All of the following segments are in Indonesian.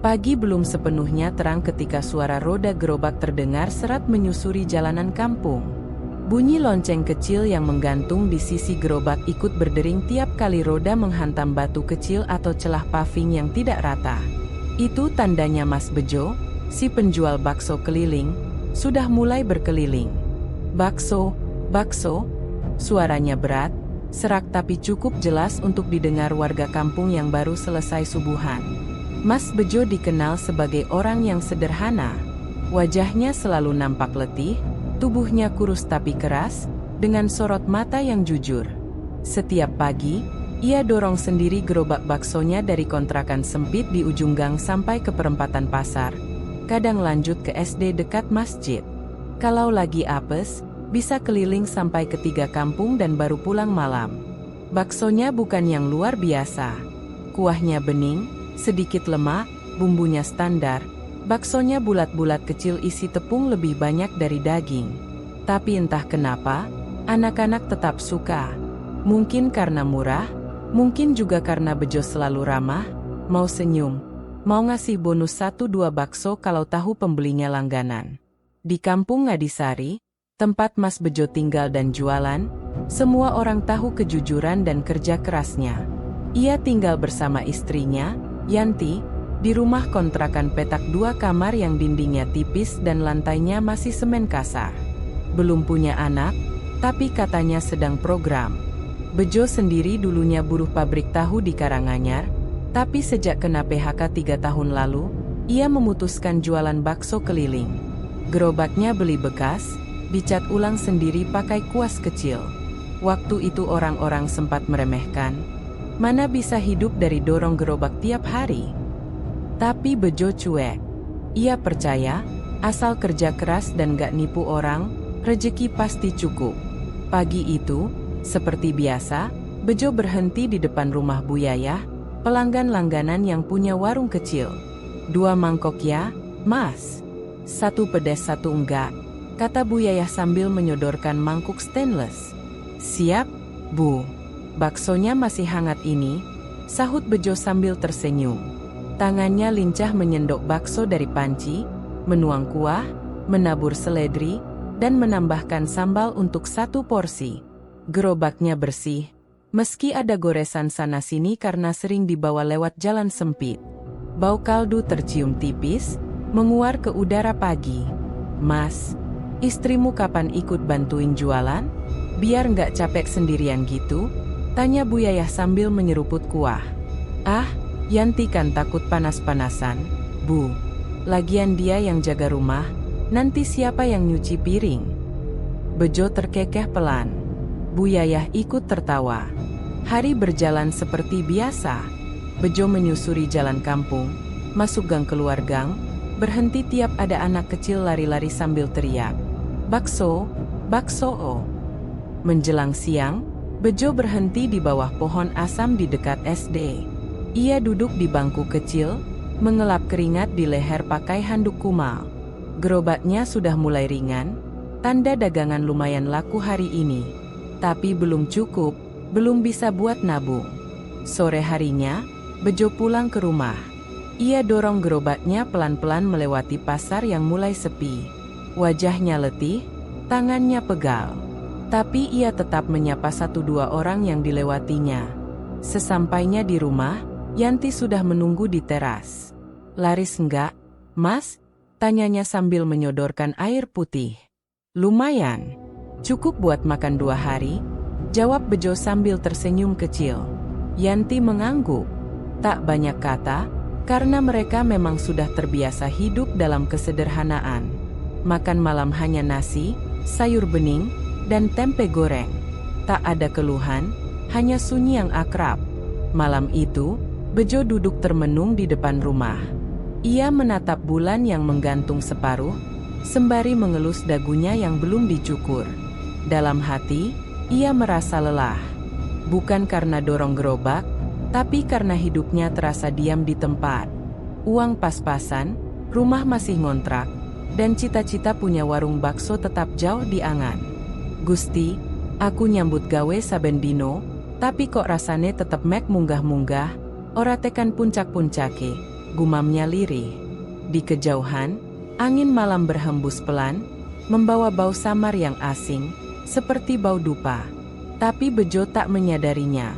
Pagi belum sepenuhnya terang ketika suara roda gerobak terdengar serat menyusuri jalanan kampung. Bunyi lonceng kecil yang menggantung di sisi gerobak ikut berdering tiap kali roda menghantam batu kecil atau celah paving yang tidak rata. Itu tandanya Mas Bejo, si penjual bakso keliling, sudah mulai berkeliling. Bakso, bakso, suaranya berat, serak tapi cukup jelas untuk didengar warga kampung yang baru selesai subuhan. Mas Bejo dikenal sebagai orang yang sederhana. Wajahnya selalu nampak letih, tubuhnya kurus tapi keras, dengan sorot mata yang jujur. Setiap pagi, ia dorong sendiri gerobak baksonya dari kontrakan sempit di ujung gang sampai ke perempatan pasar. Kadang lanjut ke SD dekat masjid. Kalau lagi apes, bisa keliling sampai ke 3 kampung dan baru pulang malam. Baksonya bukan yang luar biasa. Kuahnya bening, sedikit lemak, bumbunya standar. Baksonya bulat-bulat kecil isi tepung lebih banyak dari daging. Tapi entah kenapa, anak-anak tetap suka. Mungkin karena murah, mungkin juga karena Bejo selalu ramah, mau senyum, mau ngasih bonus 1-2 bakso kalau tahu pembelinya langganan. Di kampung Ngadisari, tempat Mas Bejo tinggal dan jualan, semua orang tahu kejujuran dan kerja kerasnya. Ia tinggal bersama istrinya, Yanti, di rumah kontrakan petak 2 kamar yang dindingnya tipis dan lantainya masih semen kasar. Belum punya anak, tapi katanya sedang program. Bejo sendiri dulunya buruh pabrik tahu di Karanganyar, tapi sejak kena PHK 3 tahun lalu, ia memutuskan jualan bakso keliling. Gerobaknya beli bekas, dicat ulang sendiri pakai kuas kecil. Waktu itu orang-orang sempat meremehkan, mana bisa hidup dari dorong gerobak tiap hari? Tapi Bejo cuek. Ia percaya, asal kerja keras dan gak nipu orang, rejeki pasti cukup. Pagi itu, seperti biasa, Bejo berhenti di depan rumah Bu Yayah, pelanggan langganan yang punya warung kecil. 2 mangkok ya, Mas? 1 pedas 1 enggak, kata Bu Yayah sambil menyodorkan mangkuk stainless. Siap, Bu. Baksonya masih hangat ini, sahut Bejo sambil tersenyum. Tangannya lincah menyendok bakso dari panci, menuang kuah, menabur seledri, dan menambahkan sambal untuk 1 porsi. Gerobaknya bersih, meski ada goresan sana-sini karena sering dibawa lewat jalan sempit. Bau kaldu tercium tipis, menguar ke udara pagi. Mas, istrimu kapan ikut bantuin jualan? Biar nggak capek sendirian gitu? Tanya Bu Yayah sambil menyeruput kuah. Ah, Yanti kan takut panas-panasan, Bu. Lagian dia yang jaga rumah, nanti siapa yang nyuci piring? Bejo terkekeh pelan. Bu Yayah ikut tertawa. Hari berjalan seperti biasa. Bejo menyusuri jalan kampung, masuk gang keluar gang, berhenti tiap ada anak kecil lari-lari sambil teriak. Bakso, bakso oh. Menjelang siang, Bejo berhenti di bawah pohon asam di dekat SD. Ia duduk di bangku kecil, mengelap keringat di leher pakai handuk kumal. Gerobaknya sudah mulai ringan, tanda dagangan lumayan laku hari ini. Tapi belum cukup, belum bisa buat nabung. Sore harinya, Bejo pulang ke rumah. Ia dorong gerobaknya pelan-pelan melewati pasar yang mulai sepi. Wajahnya letih, tangannya pegal. Tapi ia tetap menyapa 1-2 orang yang dilewatinya. Sesampainya di rumah, Yanti sudah menunggu di teras. Laris enggak, Mas? Tanyanya sambil menyodorkan air putih. Lumayan. Cukup buat makan 2 hari, jawab Bejo sambil tersenyum kecil. Yanti mengangguk. Tak banyak kata, karena mereka memang sudah terbiasa hidup dalam kesederhanaan. Makan malam hanya nasi, sayur bening, dan tempe goreng. Tak ada keluhan, hanya sunyi yang akrab. Malam itu, Bejo duduk termenung di depan rumah. Ia menatap bulan yang menggantung separuh, sembari mengelus dagunya yang belum dicukur. Dalam hati, ia merasa lelah. Bukan karena dorong gerobak, tapi karena hidupnya terasa diam di tempat. Uang pas-pasan, rumah masih ngontrak, dan cita-cita punya warung bakso tetap jauh di angan. Gusti, aku nyambut gawe saben dino, tapi kok rasane tetep mek munggah-munggah, ora tekan puncak-puncake. gumamnya lirih. Di kejauhan, angin malam berhembus pelan, membawa bau samar yang asing, seperti bau dupa. Tapi Bejo tak menyadarinya.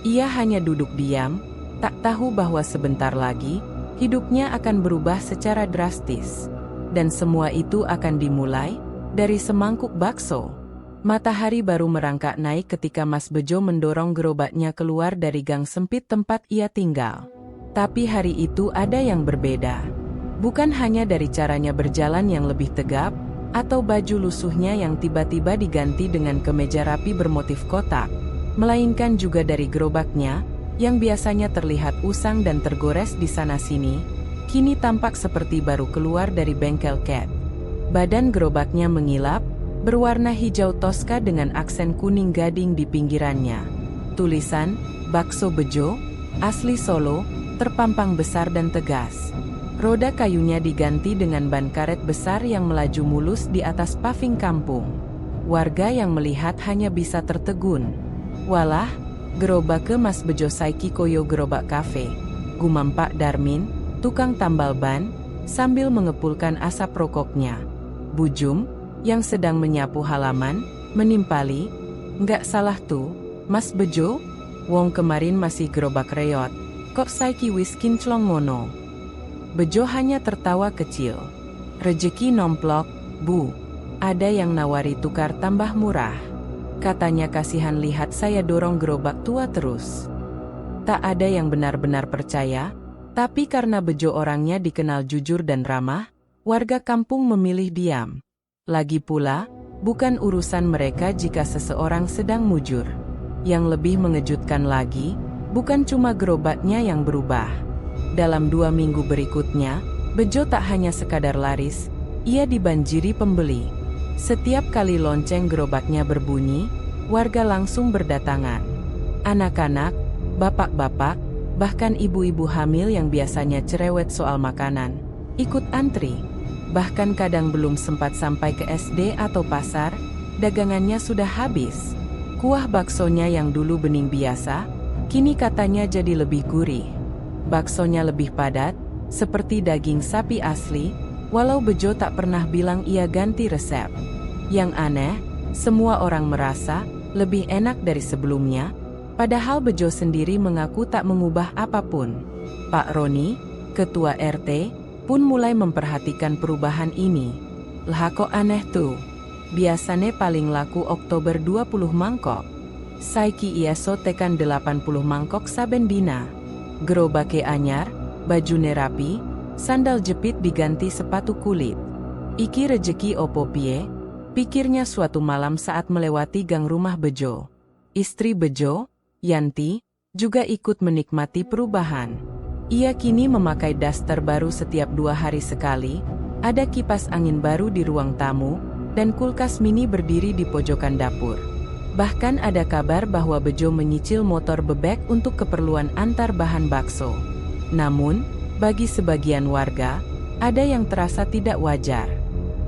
Ia hanya duduk diam, tak tahu bahwa sebentar lagi, hidupnya akan berubah secara drastis. Dan semua itu akan dimulai dari semangkuk bakso. Matahari baru merangkak naik ketika Mas Bejo mendorong gerobaknya keluar dari gang sempit tempat ia tinggal. Tapi hari itu ada yang berbeda. Bukan hanya dari caranya berjalan yang lebih tegap, atau baju lusuhnya yang tiba-tiba diganti dengan kemeja rapi bermotif kotak, melainkan juga dari gerobaknya, yang biasanya terlihat usang dan tergores di sana-sini, kini tampak seperti baru keluar dari bengkel cat. Badan gerobaknya mengilap, berwarna hijau toska dengan aksen kuning gading di pinggirannya. Tulisan, Bakso Bejo, asli Solo, terpampang besar dan tegas. Roda kayunya diganti dengan ban karet besar yang melaju mulus di atas paving kampung. Warga yang melihat hanya bisa tertegun. Walah, gerobak ke Mas Bejo saiki koyo gerobak kafe, gumam Pak Darmin, tukang tambal ban, sambil mengepulkan asap rokoknya. Bujum, yang sedang menyapu halaman, menimpali, "Nggak salah tuh, Mas Bejo? Wong kemarin masih gerobak reot, kok saiki wis kinclong ngono?" Bejo hanya tertawa kecil. "Rejeki nomplok, Bu. Ada yang nawari tukar tambah murah," katanya. "Kasihan lihat saya dorong gerobak tua terus." Tak ada yang benar-benar percaya, tapi karena Bejo orangnya dikenal jujur dan ramah, warga kampung memilih diam. Lagi pula, bukan urusan mereka jika seseorang sedang mujur. Yang lebih mengejutkan lagi, bukan cuma gerobaknya yang berubah. Dalam 2 minggu berikutnya, Bejo tak hanya sekadar laris, ia dibanjiri pembeli. Setiap kali lonceng gerobaknya berbunyi, warga langsung berdatangan. Anak-anak, bapak-bapak, bahkan ibu-ibu hamil yang biasanya cerewet soal makanan, ikut antri. Bahkan kadang belum sempat sampai ke SD atau pasar, dagangannya sudah habis. Kuah baksonya yang dulu bening biasa, kini katanya jadi lebih gurih. Baksonya lebih padat, seperti daging sapi asli, walau Bejo tak pernah bilang ia ganti resep. Yang aneh, semua orang merasa lebih enak dari sebelumnya, padahal Bejo sendiri mengaku tak mengubah apapun. Pak Roni, ketua RT, pun mulai memperhatikan perubahan ini. "Lah kok aneh tuh? Biasane paling laku Oktober 20 mangkok. Saiki ISO tekan 80 mangkok saben dina. Gerobake anyar, bajune rapi, sandal jepit diganti sepatu kulit. Iki rejeki opo pie?" pikirnya suatu malam saat melewati gang rumah Bejo. Istri Bejo, Yanti, juga ikut menikmati perubahan. Ia kini memakai daster baru setiap 2 hari sekali, ada kipas angin baru di ruang tamu, dan kulkas mini berdiri di pojokan dapur. Bahkan ada kabar bahwa Bejo menyicil motor bebek untuk keperluan antar bahan bakso. Namun, bagi sebagian warga, ada yang terasa tidak wajar.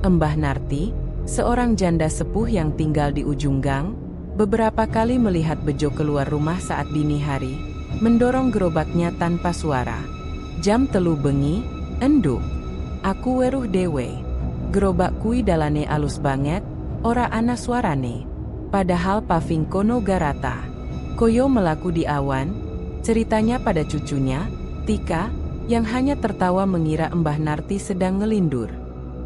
Mbah Narti, seorang janda sepuh yang tinggal di ujung gang, beberapa kali melihat Bejo keluar rumah saat dini hari, mendorong gerobaknya tanpa suara. "Jam 3 bengi, enduk. Aku weruh dewe. Gerobak kui dalane alus banget, ora ana suarane. Padahal paving kono garata. Koyo melaku di awan," ceritanya pada cucunya, Tika, yang hanya tertawa mengira Mbah Narti sedang ngelindur.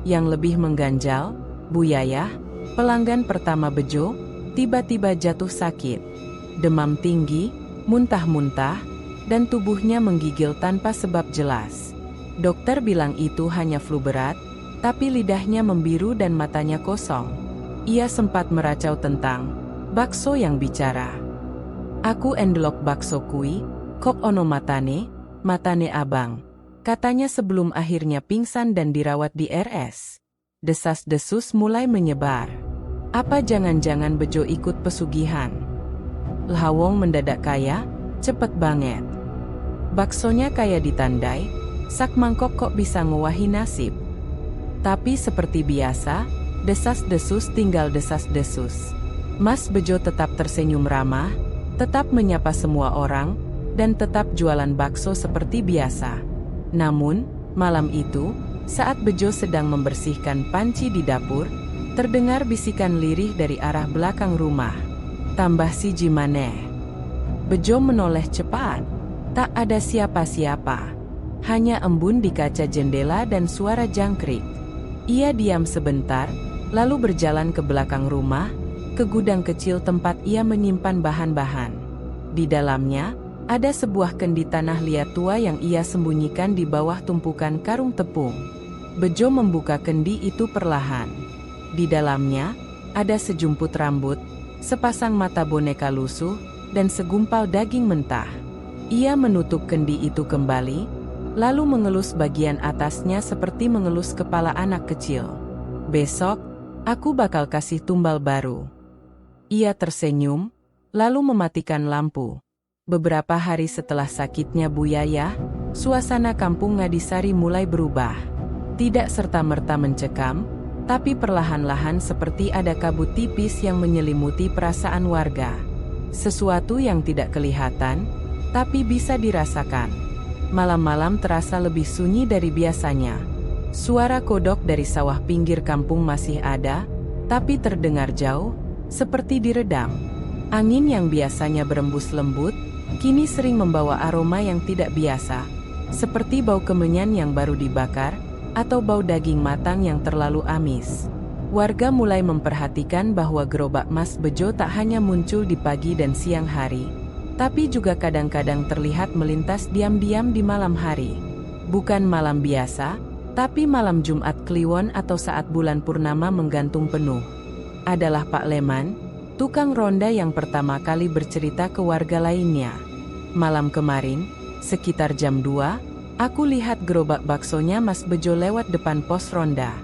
Yang lebih mengganjal, Bu Yayah, pelanggan pertama Bejo, tiba-tiba jatuh sakit. Demam tinggi, muntah-muntah, dan tubuhnya menggigil tanpa sebab jelas. Dokter bilang itu hanya flu berat, tapi lidahnya membiru dan matanya kosong. Ia sempat meracau tentang bakso yang bicara. "Aku endelok bakso kui, kok ono matane abang," katanya sebelum akhirnya pingsan dan dirawat di RS. Desas-desus mulai menyebar. Apa jangan-jangan Bejo ikut pesugihan? "Lhawong mendadak kaya, cepet banget. Baksonya kayak ditandai, sak mangkok kok bisa ngowahi nasib." Tapi seperti biasa, desas-desus tinggal desas-desus. Mas Bejo tetap tersenyum ramah, tetap menyapa semua orang, dan tetap jualan bakso seperti biasa. Namun, malam itu, saat Bejo sedang membersihkan panci di dapur, terdengar bisikan lirih dari arah belakang rumah. "Tambah siji maneh." Bejo menoleh cepat. Tak ada siapa-siapa. Hanya embun di kaca jendela dan suara jangkrik. Ia diam sebentar, lalu berjalan ke belakang rumah, ke gudang kecil tempat ia menyimpan bahan-bahan. Di dalamnya, ada sebuah kendi tanah liat tua yang ia sembunyikan di bawah tumpukan karung tepung. Bejo membuka kendi itu perlahan. Di dalamnya, ada sejumput rambut, sepasang mata boneka lusuh, dan segumpal daging mentah. Ia menutup kendi itu kembali, lalu mengelus bagian atasnya seperti mengelus kepala anak kecil. "Besok, aku bakal kasih tumbal baru." Ia tersenyum, lalu mematikan lampu. Beberapa hari setelah sakitnya Buyayah, suasana kampung Ngadisari mulai berubah. Tidak serta-merta mencekam, tapi perlahan-lahan seperti ada kabut tipis yang menyelimuti perasaan warga. Sesuatu yang tidak kelihatan, tapi bisa dirasakan. Malam-malam terasa lebih sunyi dari biasanya. Suara kodok dari sawah pinggir kampung masih ada, tapi terdengar jauh, seperti diredam. Angin yang biasanya berembus lembut, kini sering membawa aroma yang tidak biasa, seperti bau kemenyan yang baru dibakar, atau bau daging matang yang terlalu amis. Warga mulai memperhatikan bahwa gerobak Mas Bejo tak hanya muncul di pagi dan siang hari, tapi juga kadang-kadang terlihat melintas diam-diam di malam hari. Bukan malam biasa, tapi malam Jumat Kliwon atau saat bulan purnama menggantung penuh. Adalah Pak Leman, tukang ronda yang pertama kali bercerita ke warga lainnya. "Malam kemarin, sekitar jam 2, aku lihat gerobak baksonya Mas Bejo lewat depan pos ronda.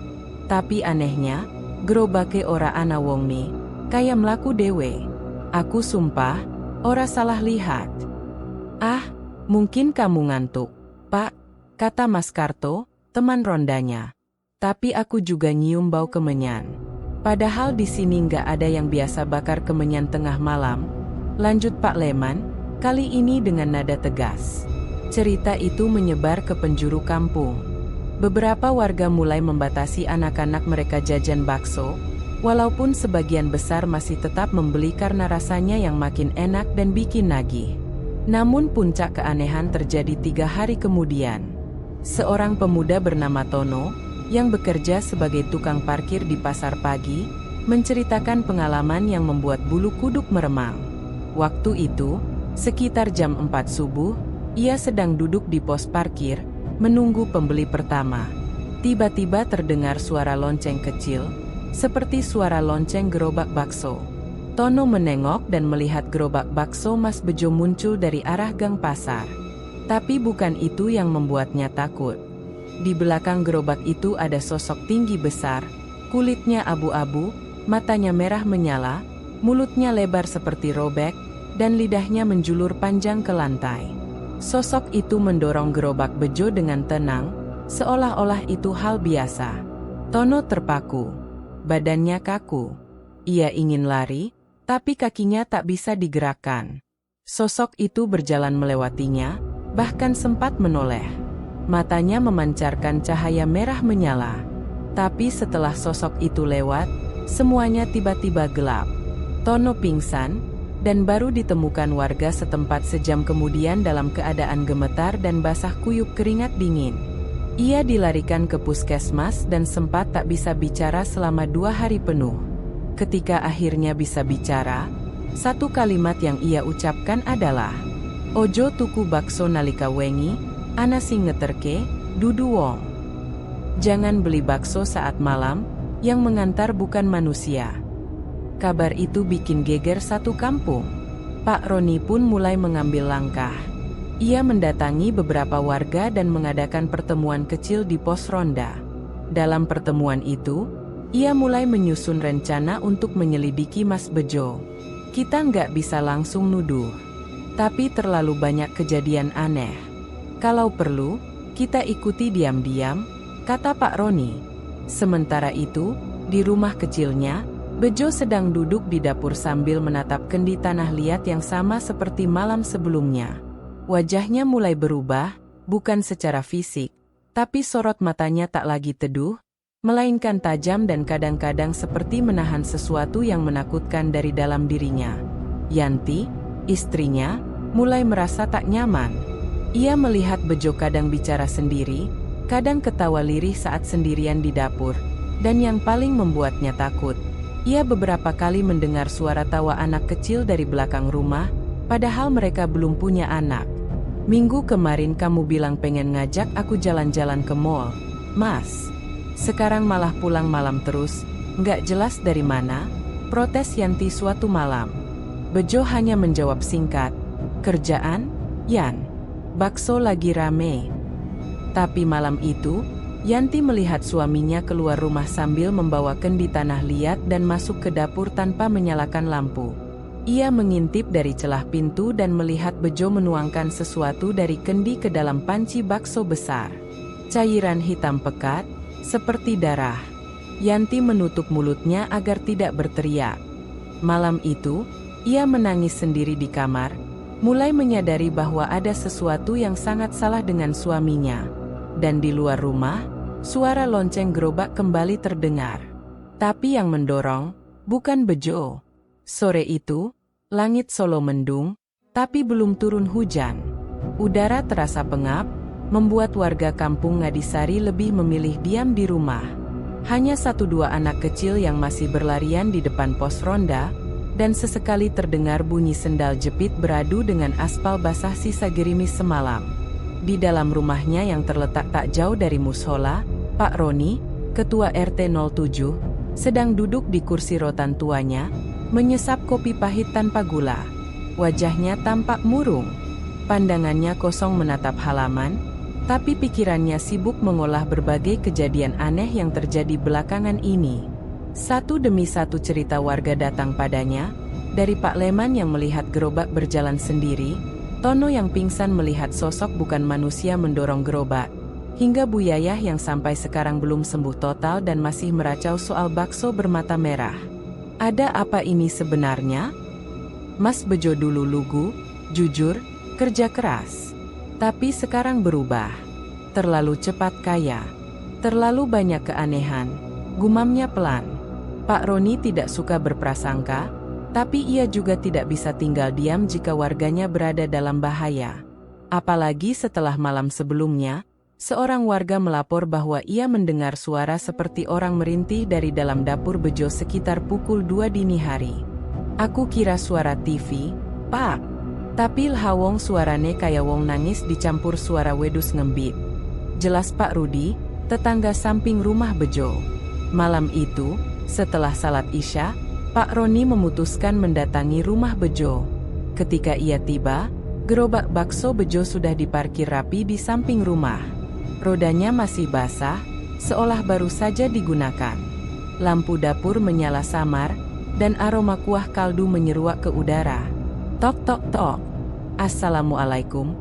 Tapi anehnya, gerobake ora ana wong nih, kaya mlaku dewe. Aku sumpah, ora salah lihat." "Ah, mungkin kamu ngantuk, Pak," kata Mas Karto, teman rondanya. "Tapi aku juga nyium bau kemenyan. Padahal di sini nggak ada yang biasa bakar kemenyan tengah malam," lanjut Pak Leman, kali ini dengan nada tegas. Cerita itu menyebar ke penjuru kampung. Beberapa warga mulai membatasi anak-anak mereka jajan bakso, walaupun sebagian besar masih tetap membeli karena rasanya yang makin enak dan bikin nagih. Namun puncak keanehan terjadi 3 hari kemudian. Seorang pemuda bernama Tono, yang bekerja sebagai tukang parkir di pasar pagi, menceritakan pengalaman yang membuat bulu kuduk meremang. Waktu itu, sekitar jam 4 subuh, ia sedang duduk di pos parkir, menunggu pembeli pertama. Tiba-tiba terdengar suara lonceng kecil, seperti suara lonceng gerobak bakso. Tono menengok dan melihat gerobak bakso Mas Bejo muncul dari arah gang pasar. Tapi bukan itu yang membuatnya takut. Di belakang gerobak itu ada sosok tinggi besar, kulitnya abu-abu, matanya merah menyala, mulutnya lebar seperti robek, dan lidahnya menjulur panjang ke lantai. Sosok itu mendorong gerobak Bejo dengan tenang, seolah-olah itu hal biasa. Tono terpaku. Badannya kaku. Ia ingin lari, tapi kakinya tak bisa digerakkan. Sosok itu berjalan melewatinya, bahkan sempat menoleh. Matanya memancarkan cahaya merah menyala. Tapi setelah sosok itu lewat, semuanya tiba-tiba gelap. Tono pingsan, dan baru ditemukan warga setempat sejam kemudian dalam keadaan gemetar dan basah kuyup keringat dingin. Ia dilarikan ke puskesmas dan sempat tak bisa bicara selama 2 hari penuh. Ketika akhirnya bisa bicara, satu kalimat yang ia ucapkan adalah, "Ojo tuku bakso nalika wengi, ana sing ngeterke, dudu wong." Jangan beli bakso saat malam, yang mengantar bukan manusia. Kabar itu bikin geger satu kampung. Pak Roni pun mulai mengambil langkah. Ia mendatangi beberapa warga dan mengadakan pertemuan kecil di pos ronda. Dalam pertemuan itu, ia mulai menyusun rencana untuk menyelidiki Mas Bejo. "Kita nggak bisa langsung nuduh. Tapi terlalu banyak kejadian aneh. Kalau perlu, kita ikuti diam-diam," kata Pak Roni. Sementara itu, di rumah kecilnya, Bejo sedang duduk di dapur sambil menatap kendi tanah liat yang sama seperti malam sebelumnya. Wajahnya mulai berubah, bukan secara fisik, tapi sorot matanya tak lagi teduh, melainkan tajam dan kadang-kadang seperti menahan sesuatu yang menakutkan dari dalam dirinya. Yanti, istrinya, mulai merasa tak nyaman. Ia melihat Bejo kadang bicara sendiri, kadang ketawa lirih saat sendirian di dapur, dan yang paling membuatnya takut, ia beberapa kali mendengar suara tawa anak kecil dari belakang rumah, padahal mereka belum punya anak. Minggu kemarin kamu bilang pengen ngajak aku jalan-jalan ke mall, Mas. Sekarang malah pulang malam terus, nggak jelas dari mana, protes Yanti suatu malam. Bejo hanya menjawab singkat, kerjaan, Yan. Bakso lagi rame. Tapi malam itu, Yanti melihat suaminya keluar rumah sambil membawa kendi tanah liat dan masuk ke dapur tanpa menyalakan lampu. Ia mengintip dari celah pintu dan melihat Bejo menuangkan sesuatu dari kendi ke dalam panci bakso besar. Cairan hitam pekat, seperti darah. Yanti menutup mulutnya agar tidak berteriak. Malam itu, ia menangis sendiri di kamar, mulai menyadari bahwa ada sesuatu yang sangat salah dengan suaminya. Dan di luar rumah, suara lonceng gerobak kembali terdengar. Tapi yang mendorong, bukan Bejo. Sore itu, langit Solo mendung, tapi belum turun hujan. Udara terasa pengap, membuat warga kampung Ngadisari lebih memilih diam di rumah. Hanya 1-2 anak kecil yang masih berlarian di depan pos ronda, dan sesekali terdengar bunyi sendal jepit beradu dengan aspal basah sisa gerimis semalam. Di dalam rumahnya yang terletak tak jauh dari musola, Pak Roni, ketua RT 07, sedang duduk di kursi rotan tuanya, menyesap kopi pahit tanpa gula. Wajahnya tampak murung. Pandangannya kosong menatap halaman, tapi pikirannya sibuk mengolah berbagai kejadian aneh yang terjadi belakangan ini. Satu demi satu cerita warga datang padanya, dari Pak Leman yang melihat gerobak berjalan sendiri, Tono yang pingsan melihat sosok bukan manusia mendorong gerobak, hingga Bu Yayah yang sampai sekarang belum sembuh total dan masih meracau soal bakso bermata merah. Ada apa ini sebenarnya? Mas Bejo dulu lugu, jujur, kerja keras. Tapi sekarang berubah. Terlalu cepat kaya. Terlalu banyak keanehan. Gumamnya pelan. Pak Roni tidak suka berprasangka, tapi ia juga tidak bisa tinggal diam jika warganya berada dalam bahaya. Apalagi setelah malam sebelumnya, seorang warga melapor bahwa ia mendengar suara seperti orang merintih dari dalam dapur Bejo sekitar pukul 2 dini hari. Aku kira suara TV, Pak. Tapi lhawong suarane kaya wong nangis dicampur suara wedus ngembit. Jelas Pak Rudi, tetangga samping rumah Bejo. Malam itu, setelah salat Isya, Pak Roni memutuskan mendatangi rumah Bejo. Ketika ia tiba, gerobak bakso Bejo sudah diparkir rapi di samping rumah. Rodanya masih basah, seolah baru saja digunakan. Lampu dapur menyala samar, dan aroma kuah kaldu menyeruak ke udara. Tok tok tok. Assalamualaikum,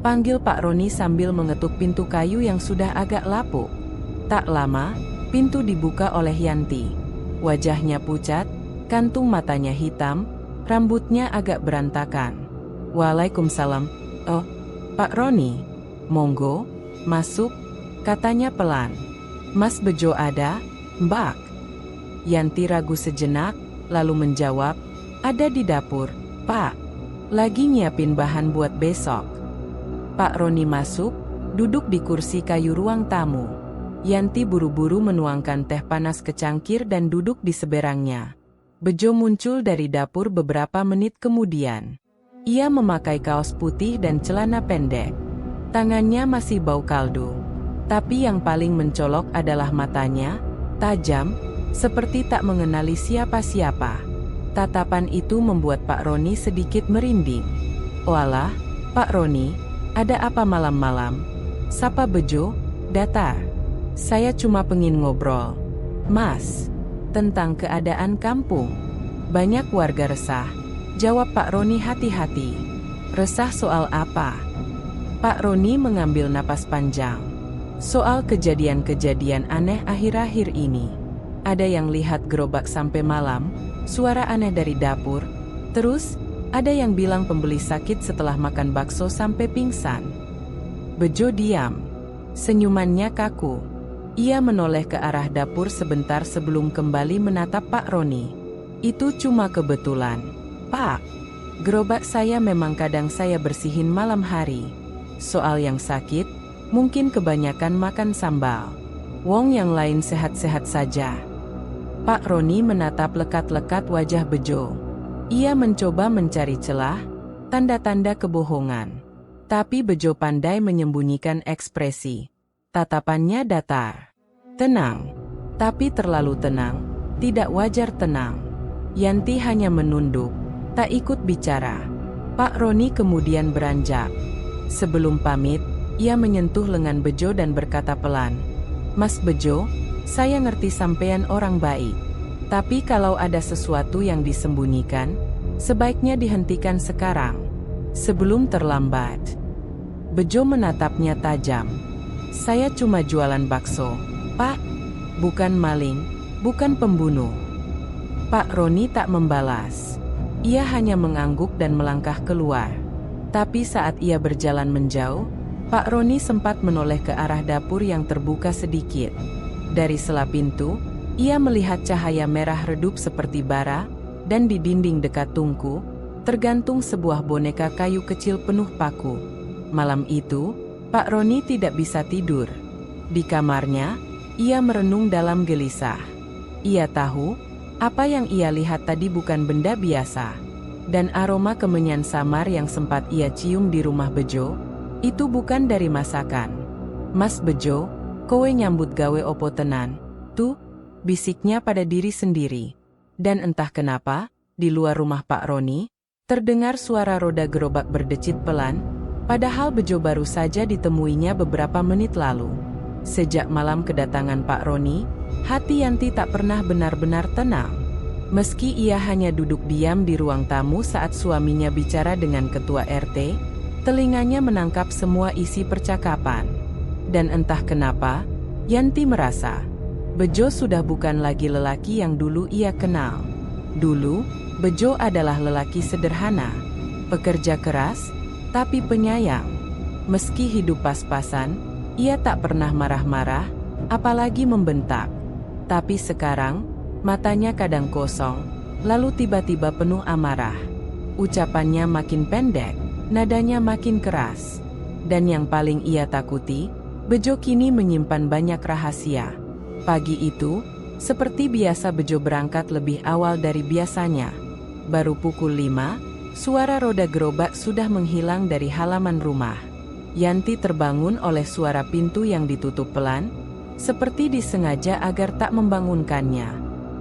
panggil Pak Roni sambil mengetuk pintu kayu yang sudah agak lapuk. Tak lama, pintu dibuka oleh Yanti. Wajahnya pucat, kantung matanya hitam, rambutnya agak berantakan. Waalaikumsalam. Oh, Pak Roni. Monggo, masuk, katanya pelan. Mas Bejo ada, Mbak? Yanti ragu sejenak, lalu menjawab, ada di dapur, Pak. Lagi nyiapin bahan buat besok. Pak Roni masuk, duduk di kursi kayu ruang tamu. Yanti buru-buru menuangkan teh panas ke cangkir dan duduk di seberangnya. Bejo muncul dari dapur beberapa menit kemudian. Ia memakai kaos putih dan celana pendek. Tangannya masih bau kaldu. Tapi yang paling mencolok adalah matanya, tajam, seperti tak mengenali siapa-siapa. Tatapan itu membuat Pak Roni sedikit merinding. Walah, Pak Roni, ada apa malam-malam? Sapa Bejo, datar. Saya cuma pengin ngobrol, Mas, tentang keadaan kampung. Banyak warga resah, jawab Pak Roni hati-hati. Resah soal apa? Pak Roni mengambil napas panjang. Soal kejadian-kejadian aneh akhir-akhir ini. Ada yang lihat gerobak sampai malam, suara aneh dari dapur. Terus, ada yang bilang pembeli sakit setelah makan bakso sampai pingsan. Bejo diam. Senyumannya kaku. Ia menoleh ke arah dapur sebentar sebelum kembali menatap Pak Roni. Itu cuma kebetulan. Pak, gerobak saya memang kadang saya bersihin malam hari. Soal yang sakit, mungkin kebanyakan makan sambal. Wong yang lain sehat-sehat saja. Pak Roni menatap lekat-lekat wajah Bejo. Ia mencoba mencari celah, tanda-tanda kebohongan. Tapi Bejo pandai menyembunyikan ekspresi. Tatapannya datar. Tenang. Tapi terlalu tenang. Tidak wajar tenang. Yanti hanya menunduk. Tak ikut bicara. Pak Roni kemudian beranjak. Sebelum pamit, ia menyentuh lengan Bejo dan berkata pelan. Mas Bejo, saya ngerti sampean orang baik. Tapi kalau ada sesuatu yang disembunyikan, sebaiknya dihentikan sekarang. Sebelum terlambat. Bejo menatapnya tajam. Saya cuma jualan bakso, Pak. Bukan maling, bukan pembunuh. Pak Roni tak membalas. Ia hanya mengangguk dan melangkah keluar. Tapi saat ia berjalan menjauh, Pak Roni sempat menoleh ke arah dapur yang terbuka sedikit. Dari sela pintu, ia melihat cahaya merah redup seperti bara, dan di dinding dekat tungku, tergantung sebuah boneka kayu kecil penuh paku. Malam itu, Pak Roni tidak bisa tidur. Di kamarnya, ia merenung dalam gelisah. Ia tahu, apa yang ia lihat tadi bukan benda biasa. Dan aroma kemenyan samar yang sempat ia cium di rumah Bejo, itu bukan dari masakan. Mas Bejo, kowe nyambut gawe opo tenan? Tuh, bisiknya pada diri sendiri. Dan entah kenapa, di luar rumah Pak Roni, terdengar suara roda gerobak berdecit pelan, padahal Bejo baru saja ditemuinya beberapa menit lalu. Sejak malam kedatangan Pak Roni, hati Yanti tak pernah benar-benar tenang. Meski ia hanya duduk diam di ruang tamu saat suaminya bicara dengan ketua RT, telinganya menangkap semua isi percakapan. Dan entah kenapa, Yanti merasa, Bejo sudah bukan lagi lelaki yang dulu ia kenal. Dulu, Bejo adalah lelaki sederhana, pekerja keras, tapi penyayang. Meski hidup pas-pasan, ia tak pernah marah-marah, apalagi membentak. Tapi sekarang, matanya kadang kosong, lalu tiba-tiba penuh amarah. Ucapannya makin pendek, nadanya makin keras. Dan yang paling ia takuti, Bejo kini menyimpan banyak rahasia. Pagi itu, seperti biasa Bejo berangkat lebih awal dari biasanya. Baru pukul 5, suara roda gerobak sudah menghilang dari halaman rumah. Yanti terbangun oleh suara pintu yang ditutup pelan, seperti disengaja agar tak membangunkannya.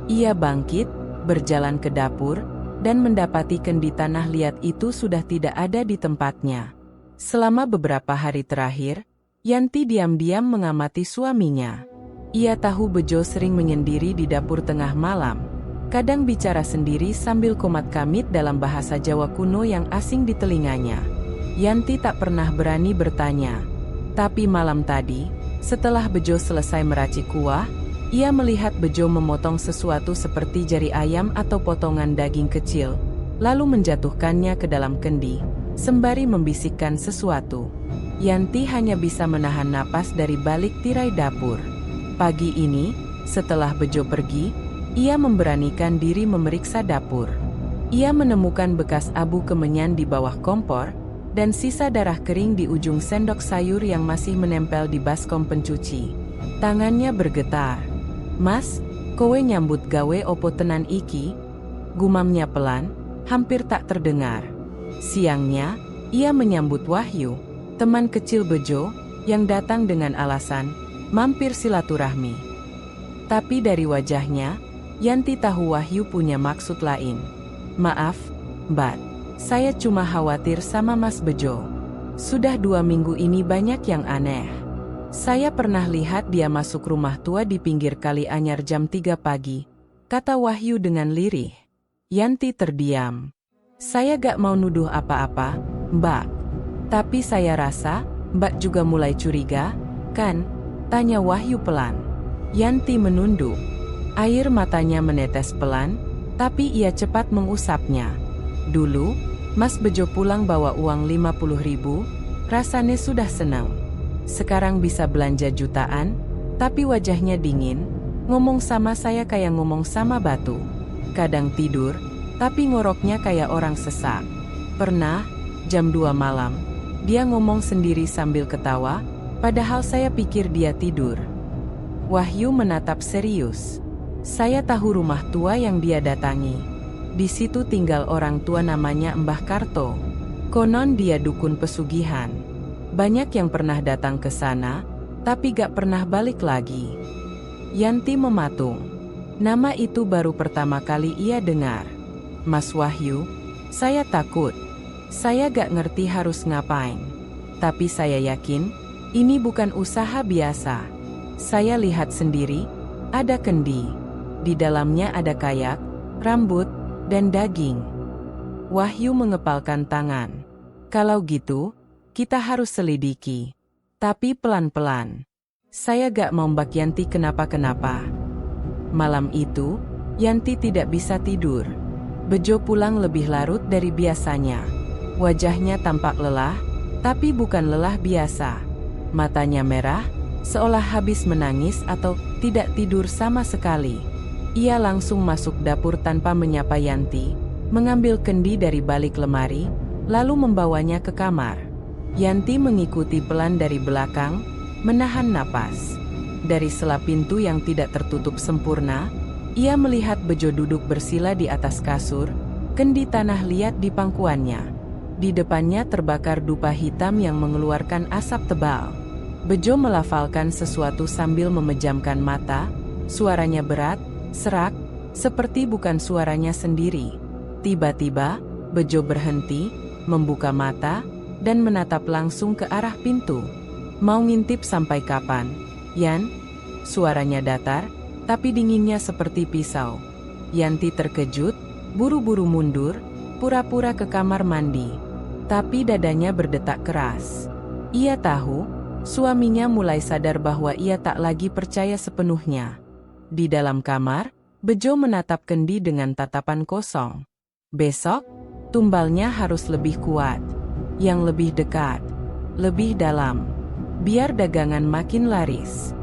Ia bangkit, berjalan ke dapur, dan mendapati kendi tanah liat itu sudah tidak ada di tempatnya. Selama beberapa hari terakhir, Yanti diam-diam mengamati suaminya. Ia tahu Bejo sering menyendiri di dapur tengah malam, kadang bicara sendiri sambil komat-kamit dalam bahasa Jawa kuno yang asing di telinganya. Yanti tak pernah berani bertanya. Tapi malam tadi, setelah Bejo selesai meracik kuah, ia melihat Bejo memotong sesuatu seperti jari ayam atau potongan daging kecil, lalu menjatuhkannya ke dalam kendi, sembari membisikkan sesuatu. Yanti hanya bisa menahan napas dari balik tirai dapur. Pagi ini, setelah Bejo pergi, ia memberanikan diri memeriksa dapur. Ia menemukan bekas abu kemenyan di bawah kompor, dan sisa darah kering di ujung sendok sayur yang masih menempel di baskom pencuci. Tangannya bergetar. Mas, kowe nyambut gawe opo tenan iki? Gumamnya pelan, hampir tak terdengar. Siangnya, ia menyambut Wahyu, teman kecil Bejo, yang datang dengan alasan mampir silaturahmi. Tapi dari wajahnya, Yanti tahu Wahyu punya maksud lain. Maaf, Mbak, saya cuma khawatir sama Mas Bejo. Sudah 2 minggu ini banyak yang aneh. Saya pernah lihat dia masuk rumah tua di pinggir Kali Anyar jam 3 pagi, kata Wahyu dengan lirih. Yanti terdiam. Saya gak mau nuduh apa-apa, Mbak. Tapi saya rasa, Mbak juga mulai curiga, kan? Tanya Wahyu pelan. Yanti menunduk. Air matanya menetes pelan, tapi ia cepat mengusapnya. Dulu, Mas Bejo pulang bawa uang 50.000, rasanya sudah senang. Sekarang bisa belanja jutaan, tapi wajahnya dingin. Ngomong sama saya kayak ngomong sama batu. Kadang tidur, tapi ngoroknya kayak orang sesak. Pernah, jam 2 malam, dia ngomong sendiri sambil ketawa, padahal saya pikir dia tidur. Wahyu menatap serius. Saya tahu rumah tua yang dia datangi. Di situ tinggal orang tua namanya Mbah Karto. Konon dia dukun pesugihan. Banyak yang pernah datang ke sana, tapi gak pernah balik lagi. Yanti mematung. Nama itu baru pertama kali ia dengar. Mas Wahyu, saya takut. Saya gak ngerti harus ngapain. Tapi saya yakin, ini bukan usaha biasa. Saya lihat sendiri, ada kendi. Di dalamnya ada kayak, rambut, dan daging. Wahyu mengepalkan tangan. Kalau gitu, kita harus selidiki. Tapi pelan-pelan. Saya gak mau Mbak Yanti kenapa-kenapa. Malam itu, Yanti tidak bisa tidur. Bejo pulang lebih larut dari biasanya. Wajahnya tampak lelah, tapi bukan lelah biasa. Matanya merah, seolah habis menangis atau tidak tidur sama sekali. Ia langsung masuk dapur tanpa menyapa Yanti, mengambil kendi dari balik lemari, lalu membawanya ke kamar. Yanti mengikuti pelan dari belakang, menahan napas. Dari sela pintu yang tidak tertutup sempurna, ia melihat Bejo duduk bersila di atas kasur, kendi tanah liat di pangkuannya. Di depannya terbakar dupa hitam yang mengeluarkan asap tebal. Bejo melafalkan sesuatu sambil memejamkan mata, suaranya berat, serak, seperti bukan suaranya sendiri. Tiba-tiba, Bejo berhenti, membuka mata, dan menatap langsung ke arah pintu. Mau ngintip sampai kapan, Yan? Suaranya datar, tapi dinginnya seperti pisau. Yanti terkejut, buru-buru mundur, pura-pura ke kamar mandi. Tapi dadanya berdetak keras. Ia tahu, suaminya mulai sadar bahwa ia tak lagi percaya sepenuhnya. Di dalam kamar, Bejo menatap kendi dengan tatapan kosong. Besok, tumbalnya harus lebih kuat. Yang lebih dekat, lebih dalam. Biar dagangan makin laris.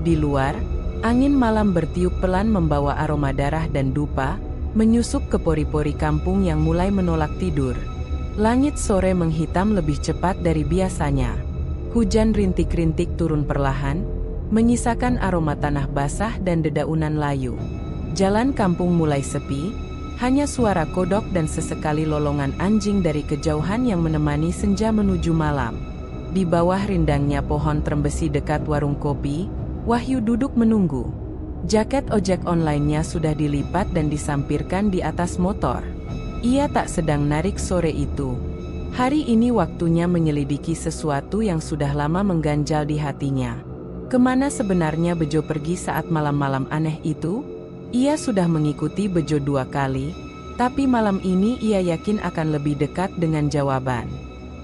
Di luar, angin malam bertiup pelan membawa aroma darah dan dupa, menyusup ke pori-pori kampung yang mulai menolak tidur. Langit sore menghitam lebih cepat dari biasanya. Hujan rintik-rintik turun perlahan, menyisakan aroma tanah basah dan dedaunan layu. Jalan kampung mulai sepi, hanya suara kodok dan sesekali lolongan anjing dari kejauhan yang menemani senja menuju malam. Di bawah rindangnya pohon trembesi dekat warung kopi, Wahyu duduk menunggu. Jaket ojek online-nya sudah dilipat dan disampirkan di atas motor. Ia tak sedang narik sore itu. Hari ini waktunya menyelidiki sesuatu yang sudah lama mengganjal di hatinya. Kemana sebenarnya Bejo pergi saat malam-malam aneh itu? Ia sudah mengikuti Bejo 2 kali, tapi malam ini ia yakin akan lebih dekat dengan jawaban.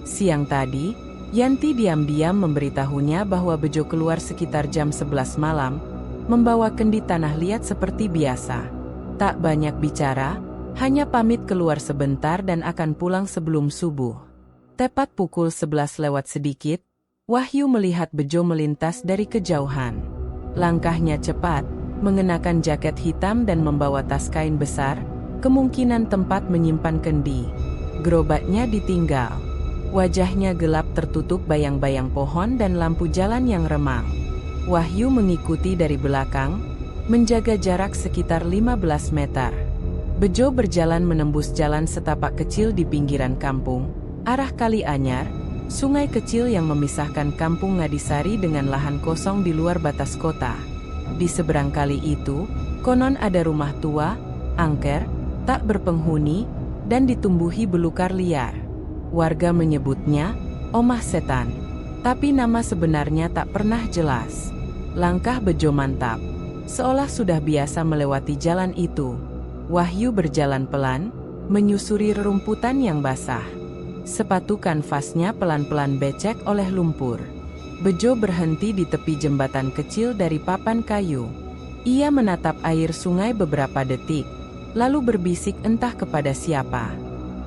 Siang tadi, Yanti diam-diam memberitahunya bahwa Bejo keluar sekitar jam 11 malam, membawa kendi tanah liat seperti biasa. Tak banyak bicara, hanya pamit keluar sebentar dan akan pulang sebelum subuh. Tepat pukul 11 lewat sedikit, Wahyu melihat Bejo melintas dari kejauhan. Langkahnya cepat, mengenakan jaket hitam dan membawa tas kain besar, kemungkinan tempat menyimpan kendi. Gerobaknya ditinggal. Wajahnya gelap tertutup bayang-bayang pohon dan lampu jalan yang remang. Wahyu mengikuti dari belakang, menjaga jarak sekitar 15 meter. Bejo berjalan menembus jalan setapak kecil di pinggiran kampung, arah Kali Anyar, sungai kecil yang memisahkan kampung Ngadisari dengan lahan kosong di luar batas kota. Di seberang kali itu, konon ada rumah tua, angker, tak berpenghuni, dan ditumbuhi belukar liar. Warga menyebutnya Omah Setan, tapi nama sebenarnya tak pernah jelas. Langkah Bejo mantap, seolah sudah biasa melewati jalan itu. Wahyu berjalan pelan, menyusuri rerumputan yang basah. Sepatu kanvasnya pelan-pelan becek oleh lumpur. Bejo berhenti di tepi jembatan kecil dari papan kayu. Ia menatap air sungai beberapa detik, lalu berbisik entah kepada siapa.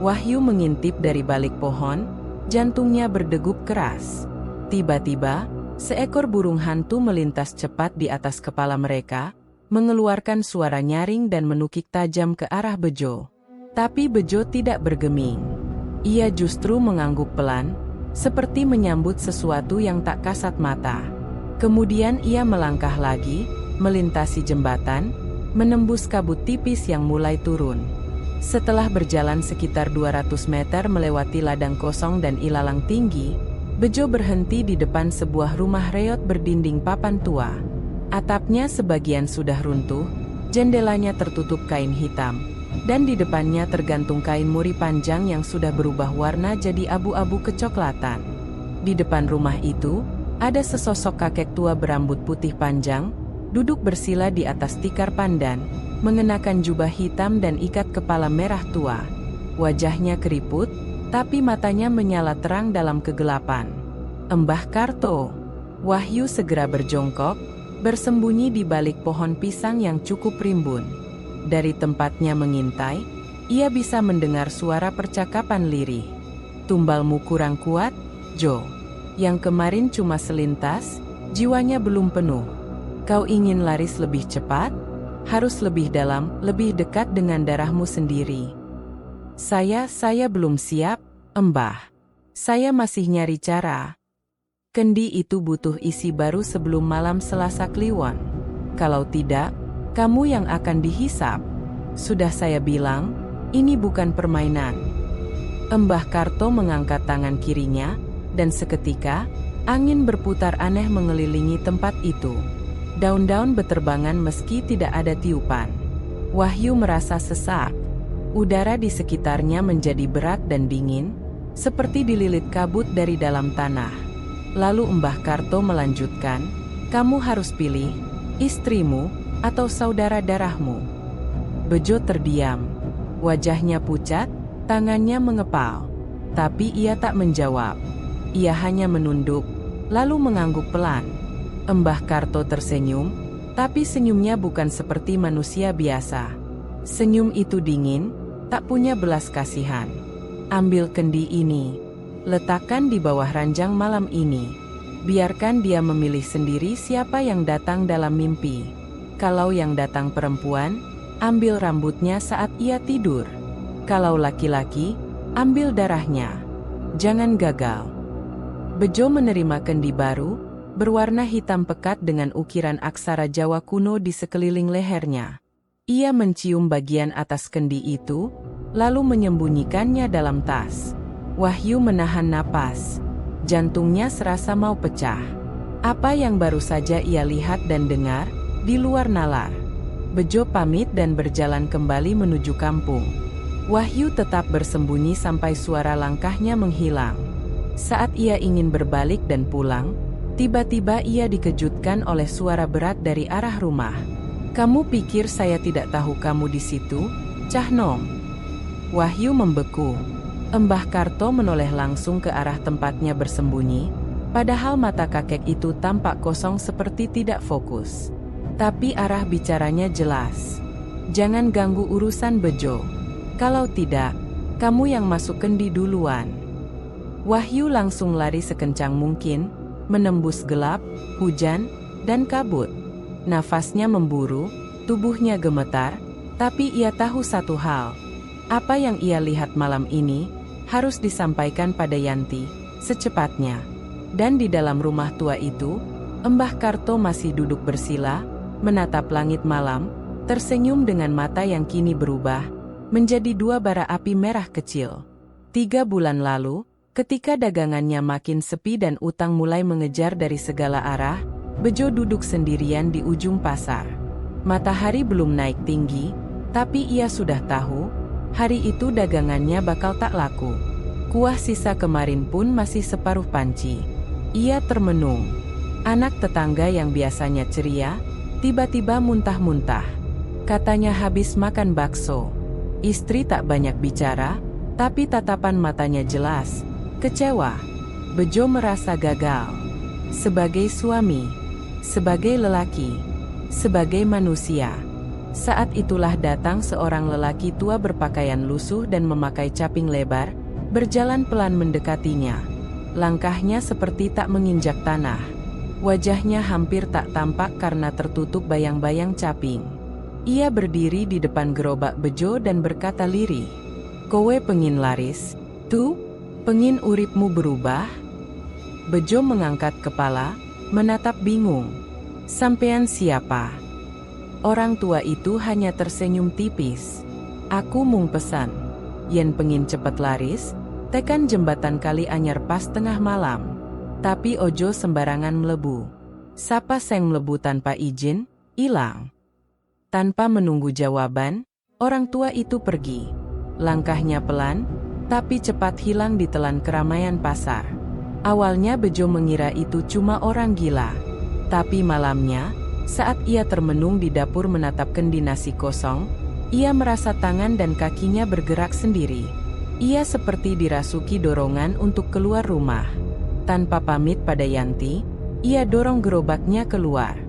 Wahyu mengintip dari balik pohon, jantungnya berdegup keras. Tiba-tiba, seekor burung hantu melintas cepat di atas kepala mereka, mengeluarkan suara nyaring dan menukik tajam ke arah Bejo. Tapi Bejo tidak bergeming. Ia justru mengangguk pelan, seperti menyambut sesuatu yang tak kasat mata. Kemudian ia melangkah lagi, melintasi jembatan, menembus kabut tipis yang mulai turun. Setelah berjalan sekitar 200 meter melewati ladang kosong dan ilalang tinggi, Bejo berhenti di depan sebuah rumah reot berdinding papan tua. Atapnya sebagian sudah runtuh, jendelanya tertutup kain hitam, dan di depannya tergantung kain muri panjang yang sudah berubah warna jadi abu-abu kecoklatan. Di depan rumah itu, ada sesosok kakek tua berambut putih panjang, duduk bersila di atas tikar pandan, mengenakan jubah hitam dan ikat kepala merah tua. Wajahnya keriput, tapi matanya menyala terang dalam kegelapan. Mbah Karto. Wahyu segera berjongkok, bersembunyi di balik pohon pisang yang cukup rimbun. Dari tempatnya mengintai, ia bisa mendengar suara percakapan lirih. Tumbalmu kurang kuat, Jo. Yang kemarin cuma selintas, jiwanya belum penuh. Kau ingin laris lebih cepat? Harus lebih dalam, lebih dekat dengan darahmu sendiri. Saya belum siap, Mbah. Saya masih nyari cara. Kendi itu butuh isi baru sebelum malam Selasa Kliwon. Kalau tidak, kamu yang akan dihisap. Sudah saya bilang, ini bukan permainan. Mbah Karto mengangkat tangan kirinya, dan seketika, angin berputar aneh mengelilingi tempat itu. Daun-daun beterbangan meski tidak ada tiupan. Wahyu merasa sesak. Udara di sekitarnya menjadi berat dan dingin, seperti dililit kabut dari dalam tanah. Lalu Mbah Karto melanjutkan, kamu harus pilih, istrimu, atau saudara darahmu. Bejo terdiam. Wajahnya pucat, tangannya mengepal. Tapi ia tak menjawab. Ia hanya menunduk, lalu mengangguk pelan. Mbah Karto tersenyum, tapi senyumnya bukan seperti manusia biasa. Senyum itu dingin, tak punya belas kasihan. Ambil kendi ini. Letakkan di bawah ranjang malam ini. Biarkan dia memilih sendiri siapa yang datang dalam mimpi. Kalau yang datang perempuan, ambil rambutnya saat ia tidur. Kalau laki-laki, ambil darahnya. Jangan gagal. Bejo menerima kendi baru, berwarna hitam pekat dengan ukiran aksara Jawa kuno di sekeliling lehernya. Ia mencium bagian atas kendi itu, lalu menyembunyikannya dalam tas. Wahyu menahan napas. Jantungnya serasa mau pecah. Apa yang baru saja ia lihat dan dengar, di luar nalar. Bejo pamit dan berjalan kembali menuju kampung. Wahyu tetap bersembunyi sampai suara langkahnya menghilang. Saat ia ingin berbalik dan pulang, tiba-tiba ia dikejutkan oleh suara berat dari arah rumah. Kamu pikir saya tidak tahu kamu di situ, Cah Nom? Wahyu membeku. Mbah Karto menoleh langsung ke arah tempatnya bersembunyi, padahal mata kakek itu tampak kosong seperti tidak fokus. Tapi arah bicaranya jelas. Jangan ganggu urusan Bejo. Kalau tidak, kamu yang masuk kendi duluan. Wahyu langsung lari sekencang mungkin, menembus gelap, hujan, dan kabut. Nafasnya memburu, tubuhnya gemetar, tapi ia tahu satu hal. Apa yang ia lihat malam ini, harus disampaikan pada Yanti, secepatnya. Dan di dalam rumah tua itu, Mbah Karto masih duduk bersila, menatap langit malam, tersenyum dengan mata yang kini berubah, menjadi dua bara api merah kecil. 3 bulan lalu, ketika dagangannya makin sepi dan utang mulai mengejar dari segala arah, Bejo duduk sendirian di ujung pasar. Matahari belum naik tinggi, tapi ia sudah tahu, hari itu dagangannya bakal tak laku. Kuah sisa kemarin pun masih separuh panci. Ia termenung. Anak tetangga yang biasanya ceria, tiba-tiba muntah-muntah. Katanya habis makan bakso. Istri tak banyak bicara, tapi tatapan matanya jelas. Kecewa. Bejo merasa gagal. Sebagai suami, sebagai lelaki, sebagai manusia. Saat itulah datang seorang lelaki tua berpakaian lusuh dan memakai caping lebar, berjalan pelan mendekatinya. Langkahnya seperti tak menginjak tanah. Wajahnya hampir tak tampak karena tertutup bayang-bayang caping. Ia berdiri di depan gerobak Bejo dan berkata lirih, "Kowe pengin laris? Tuh, pengin uripmu berubah?" Bejo mengangkat kepala, menatap bingung. "Sampean siapa?" Orang tua itu hanya tersenyum tipis. "Aku mung pesan, yen pengin cepet laris, tekan jembatan Kali Anyar pas tengah malam. Tapi ojo sembarangan mlebu. Sapa seng mlebu tanpa izin, ilang." Tanpa menunggu jawaban, orang tua itu pergi. Langkahnya pelan, tapi cepat hilang di telan keramaian pasar. Awalnya Bejo mengira itu cuma orang gila. Tapi malamnya, saat ia termenung di dapur menatap kendi nasi kosong, ia merasa tangan dan kakinya bergerak sendiri. Ia seperti dirasuki dorongan untuk keluar rumah. Tanpa pamit pada Yanti, ia dorong gerobaknya keluar.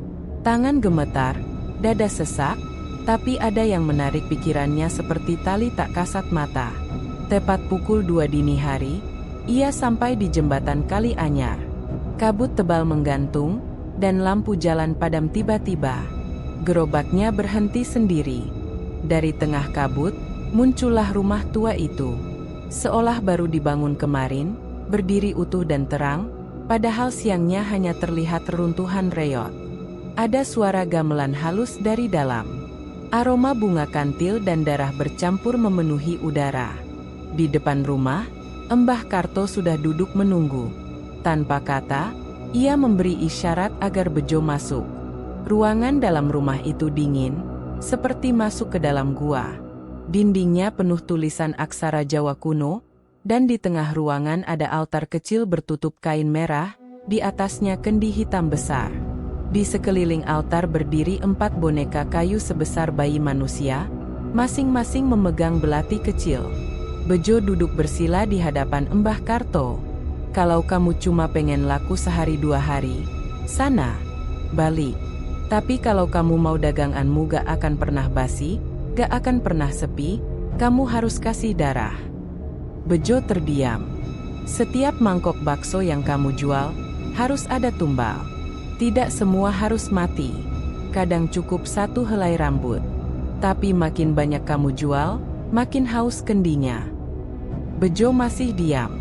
Tangan gemetar, dada sesak, tapi ada yang menarik pikirannya seperti tali tak kasat mata. Tepat pukul 2 dini hari, ia sampai di jembatan Kali Anyar. Kabut tebal menggantung, dan lampu jalan padam tiba-tiba. Gerobaknya berhenti sendiri. Dari tengah kabut, muncullah rumah tua itu. Seolah baru dibangun kemarin, berdiri utuh dan terang, padahal siangnya hanya terlihat reruntuhan reot. Ada suara gamelan halus dari dalam. Aroma bunga kantil dan darah bercampur memenuhi udara. Di depan rumah, Embah Karto sudah duduk menunggu. Tanpa kata, ia memberi isyarat agar Bejo masuk. Ruangan dalam rumah itu dingin, seperti masuk ke dalam gua. Dindingnya penuh tulisan aksara Jawa kuno, dan di tengah ruangan ada altar kecil bertutup kain merah, di atasnya kendi hitam besar. Di sekeliling altar berdiri 4 boneka kayu sebesar bayi manusia, masing-masing memegang belati kecil. Bejo duduk bersila di hadapan Embah Karto. "Kalau kamu cuma pengen laku sehari 2 hari, sana, balik. Tapi kalau kamu mau daganganmu gak akan pernah basi, gak akan pernah sepi, kamu harus kasih darah." Bejo terdiam. "Setiap mangkok bakso yang kamu jual, harus ada tumbal. Tidak semua harus mati. Kadang cukup 1 helai rambut. Tapi makin banyak kamu jual, makin haus kendinya." Bejo masih diam.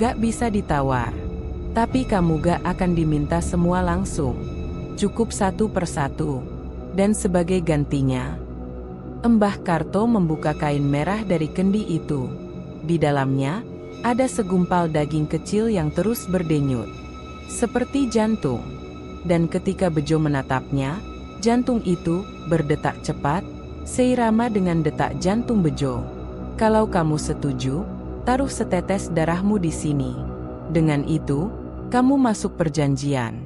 "Gak bisa ditawar. Tapi kamu gak akan diminta semua langsung. Cukup 1 persatu. Dan sebagai gantinya..." Embah Karto membuka kain merah dari kendi itu. Di dalamnya, ada segumpal daging kecil yang terus berdenyut. Seperti jantung. Dan ketika Bejo menatapnya, jantung itu berdetak cepat, seirama dengan detak jantung Bejo. "Kalau kamu setuju, taruh setetes darahmu di sini. Dengan itu, kamu masuk perjanjian."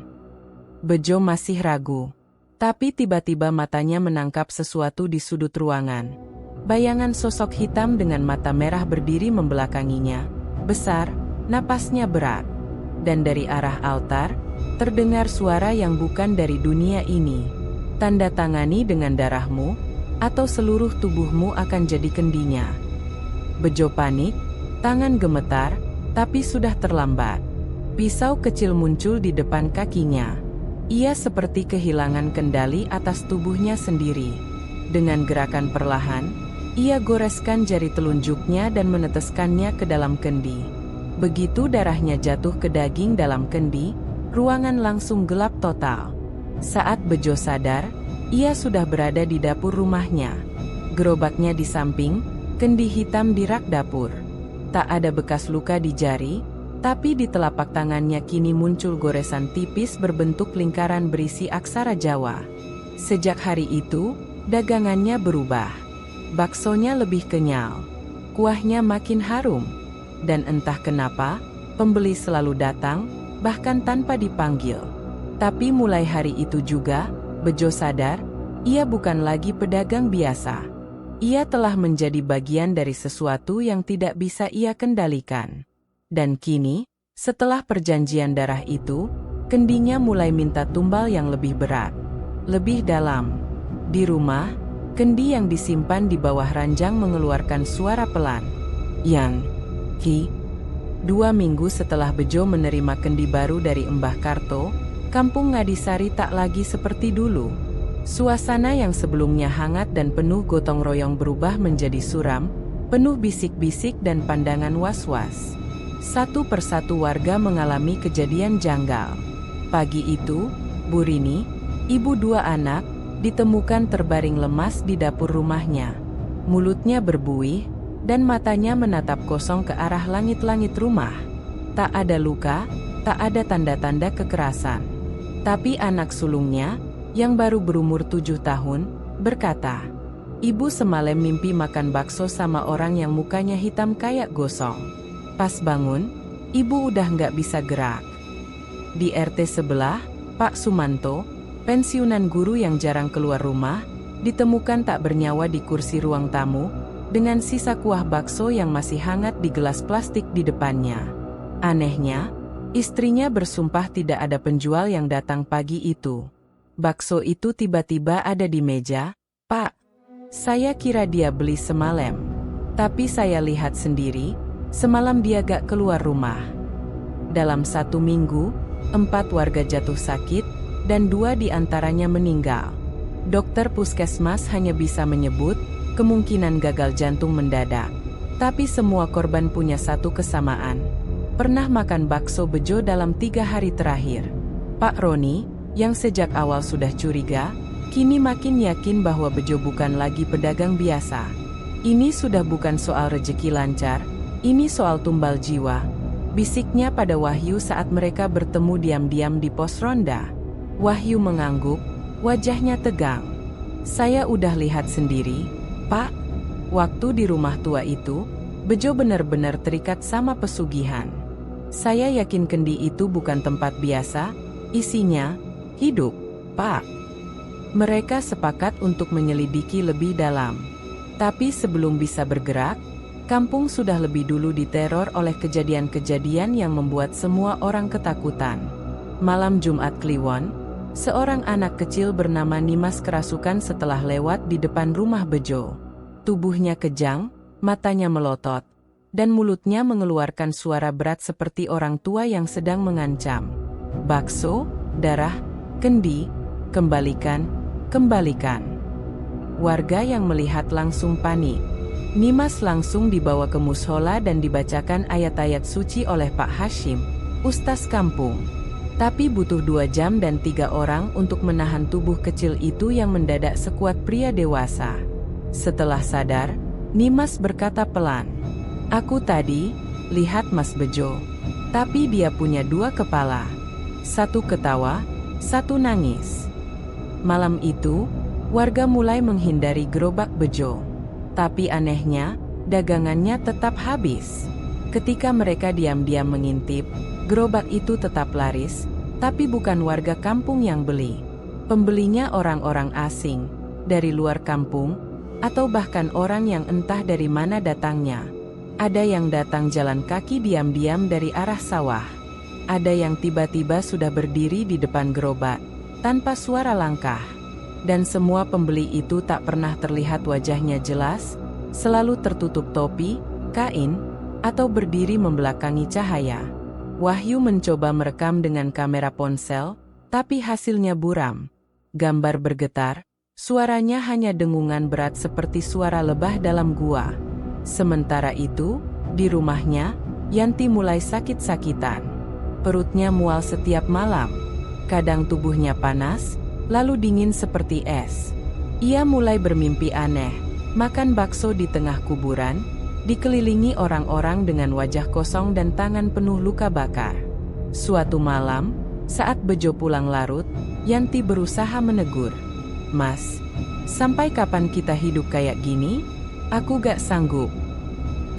Bejo masih ragu. Tapi tiba-tiba matanya menangkap sesuatu di sudut ruangan. Bayangan sosok hitam dengan mata merah berdiri membelakanginya. Besar, napasnya berat. Dan dari arah altar, terdengar suara yang bukan dari dunia ini. "Tanda tangani dengan darahmu, atau seluruh tubuhmu akan jadi kendinya." Bejo panik, tangan gemetar, tapi sudah terlambat. Pisau kecil muncul di depan kakinya. Ia seperti kehilangan kendali atas tubuhnya sendiri. Dengan gerakan perlahan, ia goreskan jari telunjuknya dan meneteskannya ke dalam kendi. Begitu darahnya jatuh ke daging dalam kendi, ruangan langsung gelap total. Saat Bejo sadar, ia sudah berada di dapur rumahnya. Gerobaknya di samping, kendi hitam di rak dapur. Tak ada bekas luka di jari, tapi di telapak tangannya kini muncul goresan tipis berbentuk lingkaran berisi aksara Jawa. Sejak hari itu, dagangannya berubah. Baksonya lebih kenyal, kuahnya makin harum, dan entah kenapa, pembeli selalu datang, bahkan tanpa dipanggil. Tapi mulai hari itu juga, Bejo sadar, ia bukan lagi pedagang biasa. Ia telah menjadi bagian dari sesuatu yang tidak bisa ia kendalikan. Dan kini, setelah perjanjian darah itu, kendinya mulai minta tumbal yang lebih berat, lebih dalam. Di rumah, kendi yang disimpan di bawah ranjang mengeluarkan suara pelan. "Yang, Ki." 2 minggu setelah Bejo menerima kendi baru dari Mbah Karto, kampung Ngadisari tak lagi seperti dulu. Suasana yang sebelumnya hangat dan penuh gotong royong berubah menjadi suram, penuh bisik-bisik dan pandangan was-was. Satu persatu warga mengalami kejadian janggal. Pagi itu, Bu Rini, ibu 2 anak, ditemukan terbaring lemas di dapur rumahnya. Mulutnya berbuih, dan matanya menatap kosong ke arah langit-langit rumah. Tak ada luka, tak ada tanda-tanda kekerasan. Tapi anak sulungnya, yang baru berumur 7 tahun, berkata, "Ibu semalam mimpi makan bakso sama orang yang mukanya hitam kayak gosong. Pas bangun, ibu udah nggak bisa gerak." Di RT sebelah, Pak Sumanto, pensiunan guru yang jarang keluar rumah, ditemukan tak bernyawa di kursi ruang tamu, dengan sisa kuah bakso yang masih hangat di gelas plastik di depannya. Anehnya, istrinya bersumpah tidak ada penjual yang datang pagi itu. "Bakso itu tiba-tiba ada di meja, Pak. Saya kira dia beli semalam. Tapi saya lihat sendiri, semalam dia gak keluar rumah." Dalam 1 minggu, 4 warga jatuh sakit, dan 2 diantaranya meninggal. Dokter puskesmas hanya bisa menyebut kemungkinan gagal jantung mendadak. Tapi semua korban punya satu kesamaan. Pernah makan bakso Bejo dalam 3 hari terakhir. Pak Roni, yang sejak awal sudah curiga, kini makin yakin bahwa Bejo bukan lagi pedagang biasa. Ini sudah bukan soal rejeki lancar, ini soal tumbal jiwa, bisiknya pada Wahyu saat mereka bertemu diam-diam di pos ronda. Wahyu mengangguk, wajahnya tegang. "Saya udah lihat sendiri, Pak. Waktu di rumah tua itu, Bejo benar-benar terikat sama pesugihan. Saya yakin kendi itu bukan tempat biasa, isinya hidup, Pak." Mereka sepakat untuk menyelidiki lebih dalam. Tapi sebelum bisa bergerak, kampung sudah lebih dulu diteror oleh kejadian-kejadian yang membuat semua orang ketakutan. Malam Jumat Kliwon, seorang anak kecil bernama Nimas kerasukan setelah lewat di depan rumah Bejo. Tubuhnya kejang, matanya melotot, dan mulutnya mengeluarkan suara berat seperti orang tua yang sedang mengancam. "Bakso, darah, kendi, kembalikan, kembalikan." Warga yang melihat langsung panik. Nimas langsung dibawa ke mushola dan dibacakan ayat-ayat suci oleh Pak Hashim, ustaz kampung. Tapi butuh 2 jam dan 3 orang untuk menahan tubuh kecil itu yang mendadak sekuat pria dewasa. Setelah sadar, Nimas berkata pelan, "Aku tadi lihat Mas Bejo. Tapi dia punya 2 kepala. Satu ketawa, satu nangis." Malam itu, warga mulai menghindari gerobak Bejo. Tapi anehnya, dagangannya tetap habis. Ketika mereka diam-diam mengintip, gerobak itu tetap laris, tapi bukan warga kampung yang beli. Pembelinya orang-orang asing, dari luar kampung, atau bahkan orang yang entah dari mana datangnya. Ada yang datang jalan kaki diam-diam dari arah sawah. Ada yang tiba-tiba sudah berdiri di depan gerobak, tanpa suara langkah. Dan semua pembeli itu tak pernah terlihat wajahnya jelas, selalu tertutup topi, kain, atau berdiri membelakangi cahaya. Wahyu mencoba merekam dengan kamera ponsel, tapi hasilnya buram. Gambar bergetar, suaranya hanya dengungan berat seperti suara lebah dalam gua. Sementara itu, di rumahnya, Yanti mulai sakit-sakitan. Perutnya mual setiap malam. Kadang tubuhnya panas, lalu dingin seperti es. Ia mulai bermimpi aneh, makan bakso di tengah kuburan, dikelilingi orang-orang dengan wajah kosong dan tangan penuh luka bakar. Suatu malam, saat Bejo pulang larut, Yanti berusaha menegur, "Mas, sampai kapan kita hidup kayak gini? Aku gak sanggup."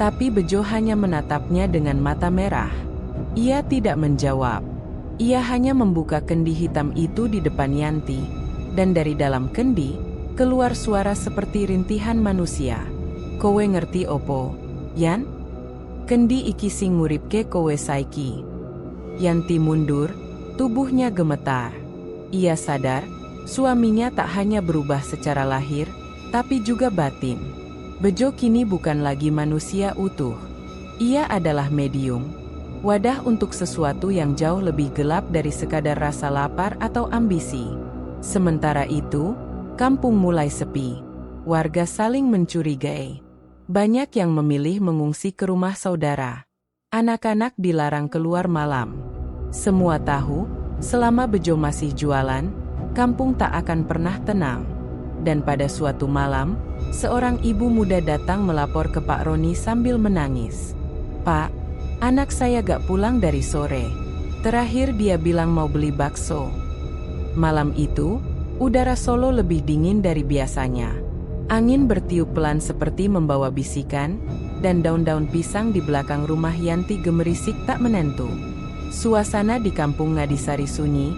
Tapi Bejo hanya menatapnya dengan mata merah. Ia tidak menjawab. Ia hanya membuka kendi hitam itu di depan Yanti, dan dari dalam kendi, keluar suara seperti rintihan manusia. "Kowe ngerti opo, Yan? Kendi iki sing nguripke kowe saiki." Yanti mundur, tubuhnya gemetar. Ia sadar, suaminya tak hanya berubah secara lahir, tapi juga batin. Bejo kini bukan lagi manusia utuh. Ia adalah medium, Wadah untuk sesuatu yang jauh lebih gelap dari sekadar rasa lapar atau ambisi. Sementara itu, kampung mulai sepi. Warga saling mencurigai. Banyak yang memilih mengungsi ke rumah saudara. Anak-anak dilarang keluar malam. Semua tahu, selama Bejo masih jualan, kampung tak akan pernah tenang. Dan pada suatu malam, seorang ibu muda datang melapor ke Pak Roni sambil menangis. "Pak, anak saya gak pulang dari sore. Terakhir dia bilang mau beli bakso." Malam itu, udara Solo lebih dingin dari biasanya. Angin bertiup pelan seperti membawa bisikan, dan daun-daun pisang di belakang rumah Yanti gemerisik tak menentu. Suasana di kampung Ngadisari sunyi,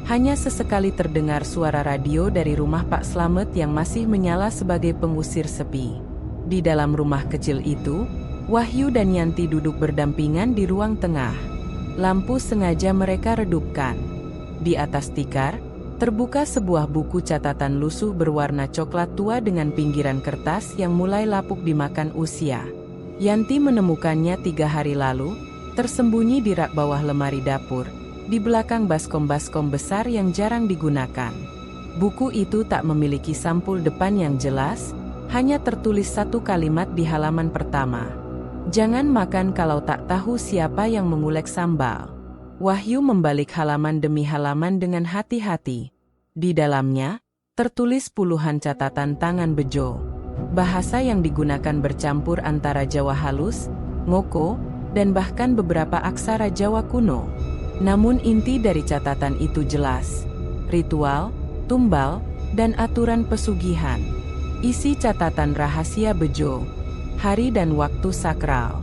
hanya sesekali terdengar suara radio dari rumah Pak Slamet yang masih menyala sebagai pengusir sepi. Di dalam rumah kecil itu, Wahyu dan Yanti duduk berdampingan di ruang tengah. Lampu sengaja mereka redupkan. Di atas tikar, terbuka sebuah buku catatan lusuh berwarna coklat tua dengan pinggiran kertas yang mulai lapuk dimakan usia. Yanti menemukannya 3 hari lalu, tersembunyi di rak bawah lemari dapur, di belakang baskom-baskom besar yang jarang digunakan. Buku itu tak memiliki sampul depan yang jelas, hanya tertulis satu kalimat di halaman pertama. "Jangan makan kalau tak tahu siapa yang mengulek sambal." Wahyu membalik halaman demi halaman dengan hati-hati. Di dalamnya, tertulis puluhan catatan tangan Bejo. Bahasa yang digunakan bercampur antara Jawa halus, Ngoko, dan bahkan beberapa aksara Jawa kuno. Namun inti dari catatan itu jelas. Ritual, tumbal, dan aturan pesugihan. Isi catatan rahasia Bejo. Hari dan waktu sakral.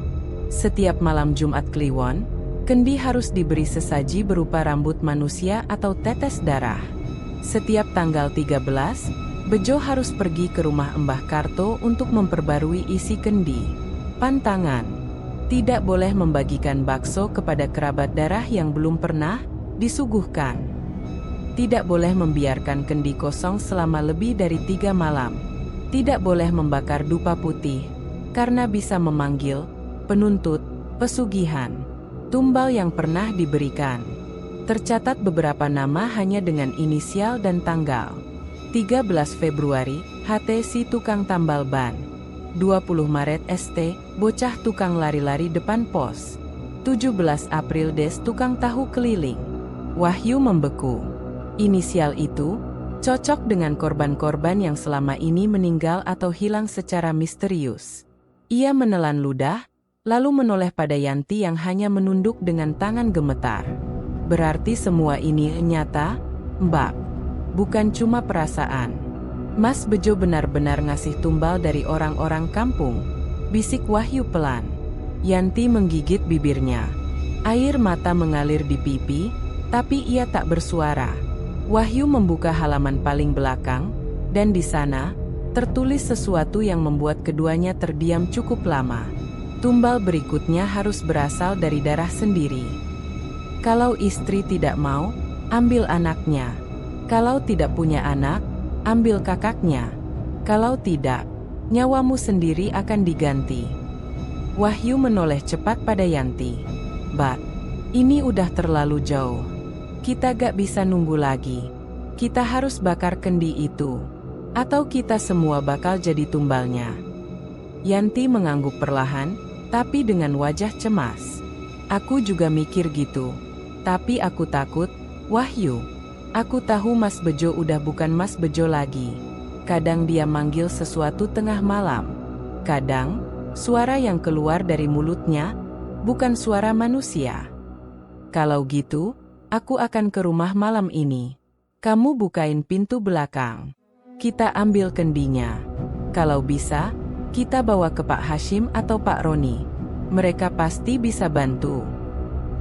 Setiap malam Jumat Kliwon, kendi harus diberi sesaji berupa rambut manusia atau tetes darah. Setiap tanggal 13, Bejo harus pergi ke rumah Mbah Karto untuk memperbarui isi kendi. Pantangan: tidak boleh membagikan bakso kepada kerabat darah yang belum pernah disuguhkan. Tidak boleh membiarkan kendi kosong selama lebih dari 3 malam. Tidak boleh membakar dupa putih, karena bisa memanggil penuntut pesugihan. Tumbal yang pernah diberikan. Tercatat beberapa nama hanya dengan inisial dan tanggal. 13 Februari, HT si tukang tambal ban. 20 Maret ST, bocah tukang lari-lari depan pos. 17 April Des tukang tahu keliling. Wahyu membeku. Inisial itu cocok dengan korban-korban yang selama ini meninggal atau hilang secara misterius. Ia menelan ludah, lalu menoleh pada Yanti yang hanya menunduk dengan tangan gemetar. "Berarti semua ini nyata, Mbak? Bukan cuma perasaan. Mas Bejo benar-benar ngasih tumbal dari orang-orang kampung?" bisik Wahyu pelan. Yanti menggigit bibirnya. Air mata mengalir di pipi, tapi ia tak bersuara. Wahyu membuka halaman paling belakang, dan di sana, tertulis sesuatu yang membuat keduanya terdiam cukup lama. Tumbal berikutnya harus berasal dari darah sendiri. Kalau istri tidak mau, ambil anaknya. Kalau tidak punya anak, ambil kakaknya. Kalau tidak, nyawamu sendiri akan diganti. Wahyu menoleh cepat pada Yanti. "Bat, ini udah terlalu jauh. Kita gak bisa nunggu lagi. Kita harus bakar kendi itu. Atau kita semua bakal jadi tumbalnya." Yanti mengangguk perlahan, tapi dengan wajah cemas. "Aku juga mikir gitu. Tapi aku takut, Wahyu. Aku tahu Mas Bejo udah bukan Mas Bejo lagi. Kadang dia manggil sesuatu tengah malam. Kadang, suara yang keluar dari mulutnya, bukan suara manusia. Kalau gitu, aku akan ke rumah malam ini. Kamu bukain pintu belakang. Kita ambil kendinya. Kalau bisa, kita bawa ke Pak Hashim atau Pak Roni. Mereka pasti bisa bantu."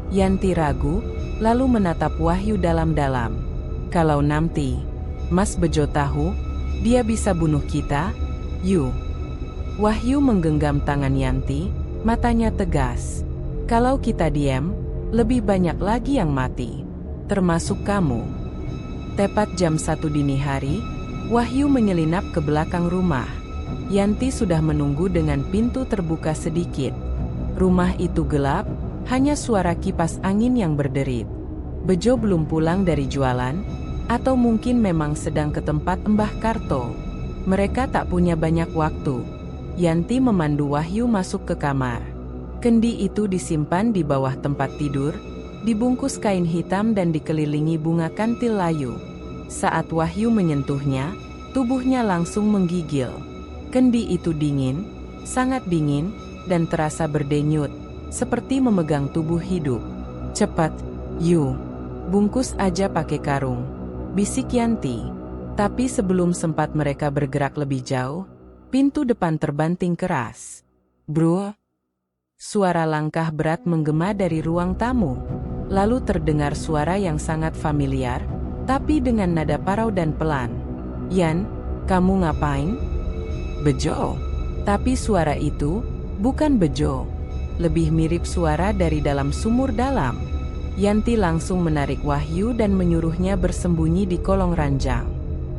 Yanti ragu, lalu menatap Wahyu dalam-dalam. "Kalau nanti Mas Bejo tahu, dia bisa bunuh kita, yuk." Wahyu menggenggam tangan Yanti, matanya tegas. "Kalau kita diam, lebih banyak lagi yang mati. Termasuk kamu." Tepat jam 1 dini hari, Wahyu menyelinap ke belakang rumah. Yanti sudah menunggu dengan pintu terbuka sedikit. Rumah itu gelap, Hanya suara kipas angin yang berderit. Bejo belum pulang dari jualan, atau mungkin memang sedang ke tempat Mbah Karto. Mereka tak punya banyak waktu. Yanti memandu Wahyu masuk ke kamar. Kendi itu disimpan di bawah tempat tidur, dibungkus kain hitam dan dikelilingi bunga kantil layu. Saat Wahyu menyentuhnya, tubuhnya langsung menggigil. Kendi itu dingin, sangat dingin, dan terasa berdenyut, seperti memegang tubuh hidup. "Cepat, Yu. Bungkus aja pakai karung," bisik Yanti. Tapi sebelum sempat mereka bergerak lebih jauh, pintu depan terbanting keras. "Bro!" Suara langkah berat menggema dari ruang tamu. Lalu terdengar suara yang sangat familiar, tapi dengan nada parau dan pelan. "Yan, kamu ngapain?" "Bejo." Tapi suara itu bukan Bejo. Lebih mirip suara dari dalam sumur dalam. Yanti langsung menarik Wahyu dan menyuruhnya bersembunyi di kolong ranjang.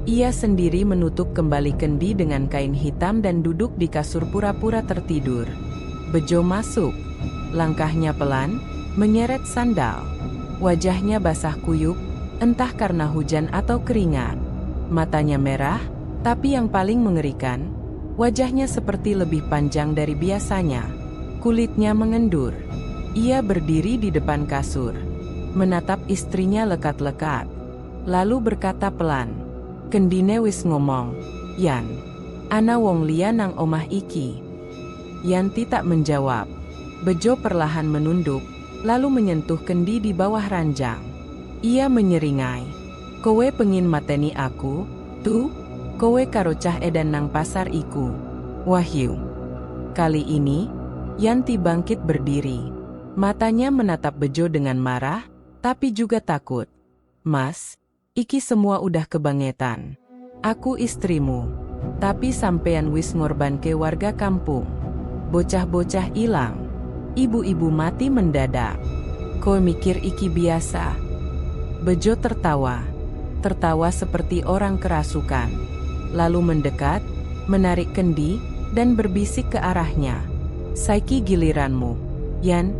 Ia sendiri menutup kembali kendi dengan kain hitam dan duduk di kasur pura-pura tertidur. Bejo masuk. Langkahnya pelan, menyeret sandal. Wajahnya basah kuyup, entah karena hujan atau keringat. Matanya merah, tapi yang paling mengerikan, wajahnya seperti lebih panjang dari biasanya. Kulitnya mengendur. Ia berdiri di depan kasur, menatap istrinya lekat-lekat, lalu berkata pelan, "Kendine wis ngomong, Yan. Ana wong liya nang omah iki." Yanti tak menjawab. Bejo perlahan menunduk, lalu menyentuh kendi di bawah ranjang. Ia menyeringai, "Kowe pengin mateni aku, tuh? Kowe karo cah edan nang pasar iku, Wahyu." Kali ini, Yanti bangkit berdiri. Matanya menatap Bejo dengan marah, tapi juga takut. "Mas, iki semua udah kebangetan. Aku istrimu, tapi sampean wis ngorbanke warga kampung. Bocah-bocah ilang, ibu-ibu mati mendadak. Kowe mikir iki biasa?" Bejo tertawa. Tertawa seperti orang kerasukan. Lalu mendekat, menarik kendi, dan berbisik ke arahnya. "Saiki giliranmu, Yan."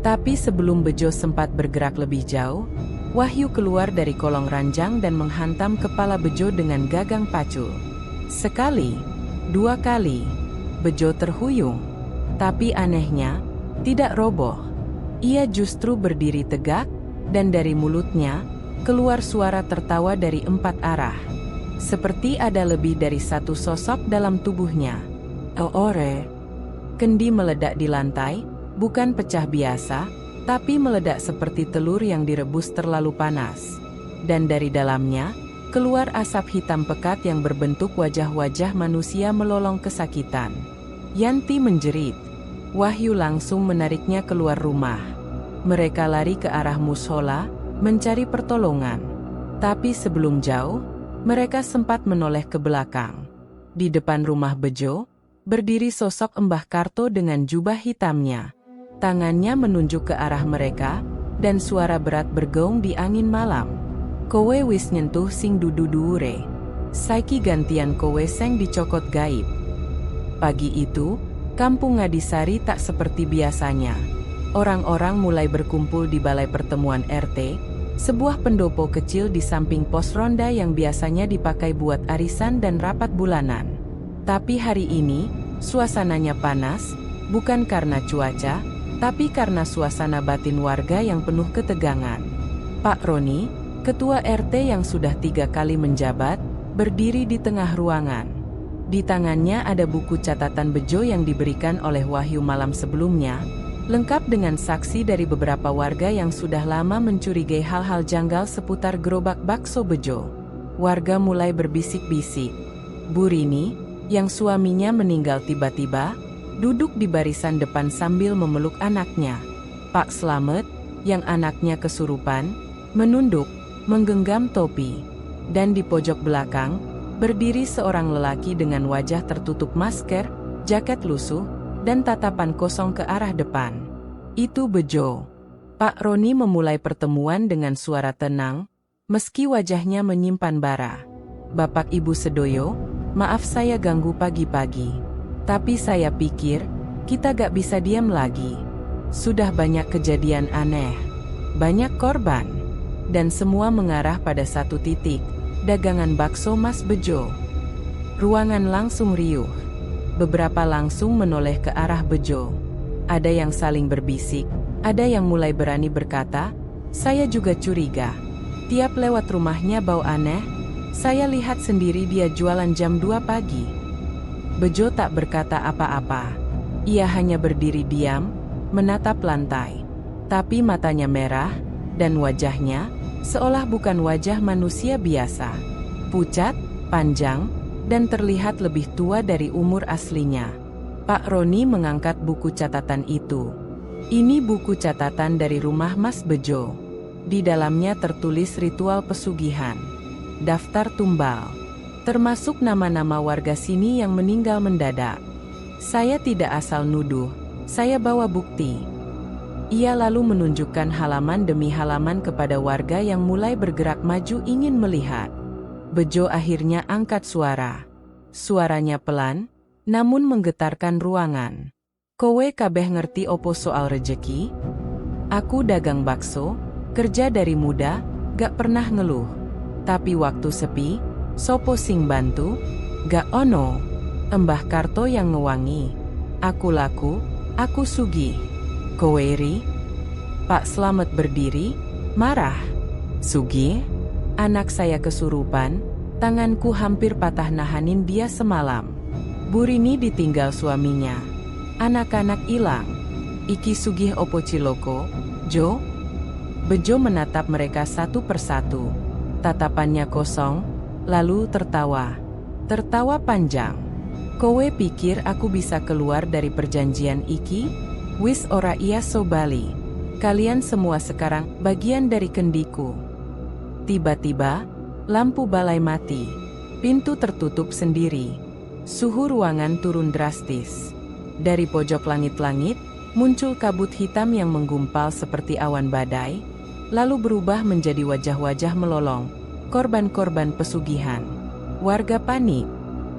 Tapi sebelum Bejo sempat bergerak lebih jauh, Wahyu keluar dari kolong ranjang dan menghantam kepala Bejo dengan gagang pacul. Sekali, dua kali, Bejo terhuyung. Tapi anehnya, tidak roboh. Ia justru berdiri tegak, dan dari mulutnya, keluar suara tertawa dari 4 arah. Seperti ada lebih dari satu sosok dalam tubuhnya. "Ore." Kendi meledak di lantai, bukan pecah biasa, tapi meledak seperti telur yang direbus terlalu panas. Dan dari dalamnya, keluar asap hitam pekat yang berbentuk wajah-wajah manusia melolong kesakitan. Yanti menjerit. Wahyu langsung menariknya keluar rumah. Mereka lari ke arah mushola, mencari pertolongan. Tapi sebelum jauh, mereka sempat menoleh ke belakang. Di depan rumah Bejo, berdiri sosok Mbah Karto dengan jubah hitamnya. Tangannya menunjuk ke arah mereka, dan suara berat bergaung di angin malam. "Kowe wis nyentuh sing dudu dhuwure. Saiki gantian kowe seng dicokot gaib." Pagi itu, kampung Ngadisari tak seperti biasanya. Orang-orang mulai berkumpul di balai pertemuan RT, sebuah pendopo kecil di samping pos ronda yang biasanya dipakai buat arisan dan rapat bulanan. Tapi hari ini, suasananya panas, bukan karena cuaca, tapi karena suasana batin warga yang penuh ketegangan. Pak Roni, ketua RT yang sudah 3 kali menjabat, berdiri di tengah ruangan. Di tangannya ada buku catatan Bejo yang diberikan oleh Wahyu malam sebelumnya, lengkap dengan saksi dari beberapa warga yang sudah lama mencurigai hal-hal janggal seputar gerobak bakso Bejo. Warga mulai berbisik-bisik. Bu Rini, yang suaminya meninggal tiba-tiba, duduk di barisan depan sambil memeluk anaknya. Pak Slamet, yang anaknya kesurupan, menunduk, menggenggam topi. Dan di pojok belakang, berdiri seorang lelaki dengan wajah tertutup masker, jaket lusuh, dan tatapan kosong ke arah depan. Itu Bejo. Pak Roni memulai pertemuan dengan suara tenang, meski wajahnya menyimpan bara. "Bapak Ibu Sedoyo, maaf saya ganggu pagi-pagi. Tapi saya pikir, kita gak bisa diam lagi. Sudah banyak kejadian aneh, banyak korban, dan semua mengarah pada satu titik, dagangan bakso Mas Bejo. Ruangan langsung riuh. Beberapa langsung menoleh ke arah Bejo. Ada yang saling berbisik, ada yang mulai berani berkata, "Saya juga curiga. Tiap lewat rumahnya bau aneh. Saya lihat sendiri dia jualan jam 2 pagi." Bejo tak berkata apa-apa. Ia hanya berdiri diam, menatap lantai. Tapi matanya merah, dan wajahnya seolah bukan wajah manusia biasa. Pucat, panjang, dan terlihat lebih tua dari umur aslinya. Pak Roni mengangkat buku catatan itu. Ini buku catatan dari rumah Mas Bejo. Di dalamnya tertulis ritual pesugihan, daftar tumbal, termasuk nama-nama warga sini yang meninggal mendadak. Saya tidak asal nuduh, saya bawa bukti. Ia lalu menunjukkan halaman demi halaman kepada warga yang mulai bergerak maju ingin melihat. Bejo akhirnya angkat suara. Suaranya pelan, namun menggetarkan ruangan. "Kowe kabeh ngerti opo soal rejeki? Aku dagang bakso, kerja dari muda, gak pernah ngeluh. Tapi waktu sepi, sopo sing bantu? Gak ono. Embah Karto yang ngewangi. Aku laku, aku sugih. Kowe ri?" Pak Slamet berdiri, marah. "Sugih? Anak saya kesurupan, tanganku hampir patah nahanin dia semalam. Burini ditinggal suaminya. Anak-anak hilang. Iki sugih opo ciloko, Jo?" Bejo menatap mereka satu persatu. Tatapannya kosong, lalu tertawa. Tertawa panjang. "Kowe pikir aku bisa keluar dari perjanjian iki? Wis ora iya so bali. Kalian semua sekarang bagian dari kendiku." Tiba-tiba, lampu balai mati. Pintu tertutup sendiri. Suhu ruangan turun drastis. Dari pojok langit-langit, muncul kabut hitam yang menggumpal seperti awan badai, lalu berubah menjadi wajah-wajah melolong, korban-korban pesugihan. Warga panik.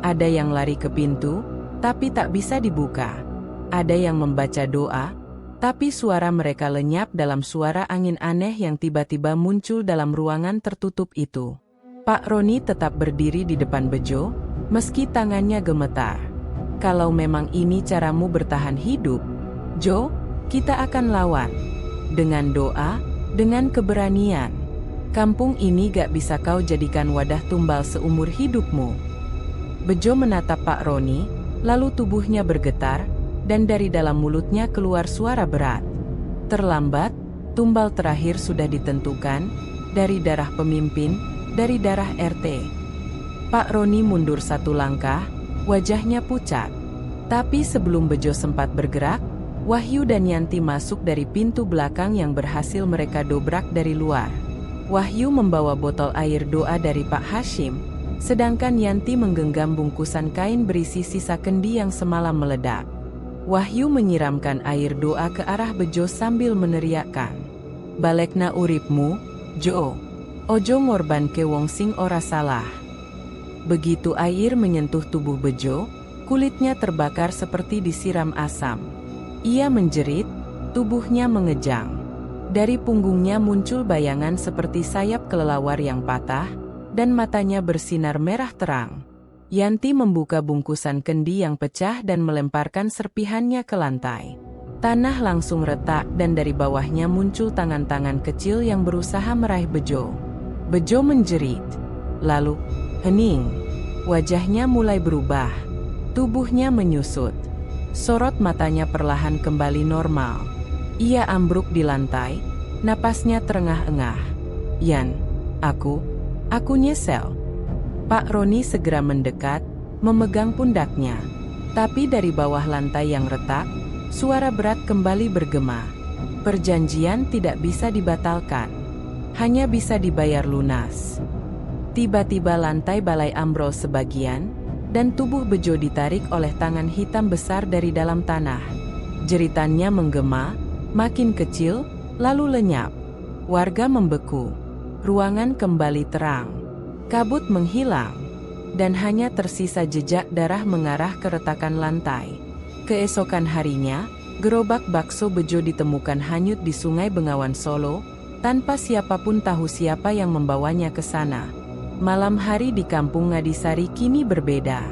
Ada yang lari ke pintu, tapi tak bisa dibuka. Ada yang membaca doa, tapi suara mereka lenyap dalam suara angin aneh yang tiba-tiba muncul dalam ruangan tertutup itu. Pak Roni tetap berdiri di depan Bejo, meski tangannya gemetar. "Kalau memang ini caramu bertahan hidup, Jo, kita akan lawan. Dengan doa, dengan keberanian. Kampung ini gak bisa kau jadikan wadah tumbal seumur hidupmu." Bejo menatap Pak Roni, lalu tubuhnya bergetar, dan dari dalam mulutnya keluar suara berat. Terlambat, tumbal terakhir sudah ditentukan, dari darah pemimpin, dari darah RT. Pak Roni mundur satu langkah, wajahnya pucat. Tapi sebelum Bejo sempat bergerak, Wahyu dan Yanti masuk dari pintu belakang yang berhasil mereka dobrak dari luar. Wahyu membawa botol air doa dari Pak Hashim, sedangkan Yanti menggenggam bungkusan kain berisi sisa kendi yang semalam meledak. Wahyu menyiramkan air doa ke arah Bejo sambil meneriakkan, "Balekna uripmu, Jo. Ojo ngorbanke wong sing ora salah." Begitu air menyentuh tubuh Bejo, kulitnya terbakar seperti disiram asam. Ia menjerit, tubuhnya mengejang. Dari punggungnya muncul bayangan seperti sayap kelelawar yang patah, dan matanya bersinar merah terang. Yanti membuka bungkusan kendi yang pecah dan melemparkan serpihannya ke lantai. Tanah langsung retak dan dari bawahnya muncul tangan-tangan kecil yang berusaha meraih Bejo. Bejo menjerit. Lalu, hening. Wajahnya mulai berubah. Tubuhnya menyusut. Sorot matanya perlahan kembali normal. Ia ambruk di lantai, napasnya terengah-engah. "Yan, aku nyesel." Pak Roni segera mendekat, memegang pundaknya. Tapi dari bawah lantai yang retak, suara berat kembali bergema. Perjanjian tidak bisa dibatalkan. Hanya bisa dibayar lunas. Tiba-tiba lantai balai ambrol sebagian, dan tubuh Bejo ditarik oleh tangan hitam besar dari dalam tanah. Jeritannya menggema, makin kecil, lalu lenyap. Warga membeku. Ruangan kembali terang. Kabut menghilang, dan hanya tersisa jejak darah mengarah ke retakan lantai. Keesokan harinya, Gerobak bakso Bejo ditemukan hanyut di Sungai Bengawan Solo, tanpa siapapun tahu siapa yang membawanya ke sana. Malam hari di Kampung Ngadisari kini berbeda.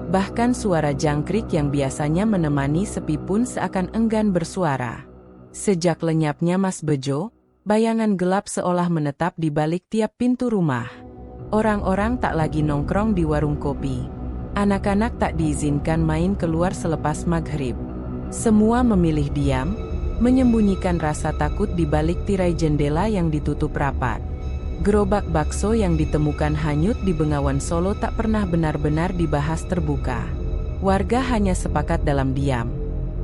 Bahkan suara jangkrik yang biasanya menemani sepi pun seakan enggan bersuara. Sejak lenyapnya Mas Bejo, bayangan gelap seolah menetap di balik tiap pintu rumah. Orang-orang tak lagi nongkrong di warung kopi. Anak-anak tak diizinkan main keluar selepas maghrib. Semua memilih diam, menyembunyikan rasa takut di balik tirai jendela yang ditutup rapat. Gerobak bakso yang ditemukan hanyut di Bengawan Solo tak pernah benar-benar dibahas terbuka. Warga hanya sepakat dalam diam.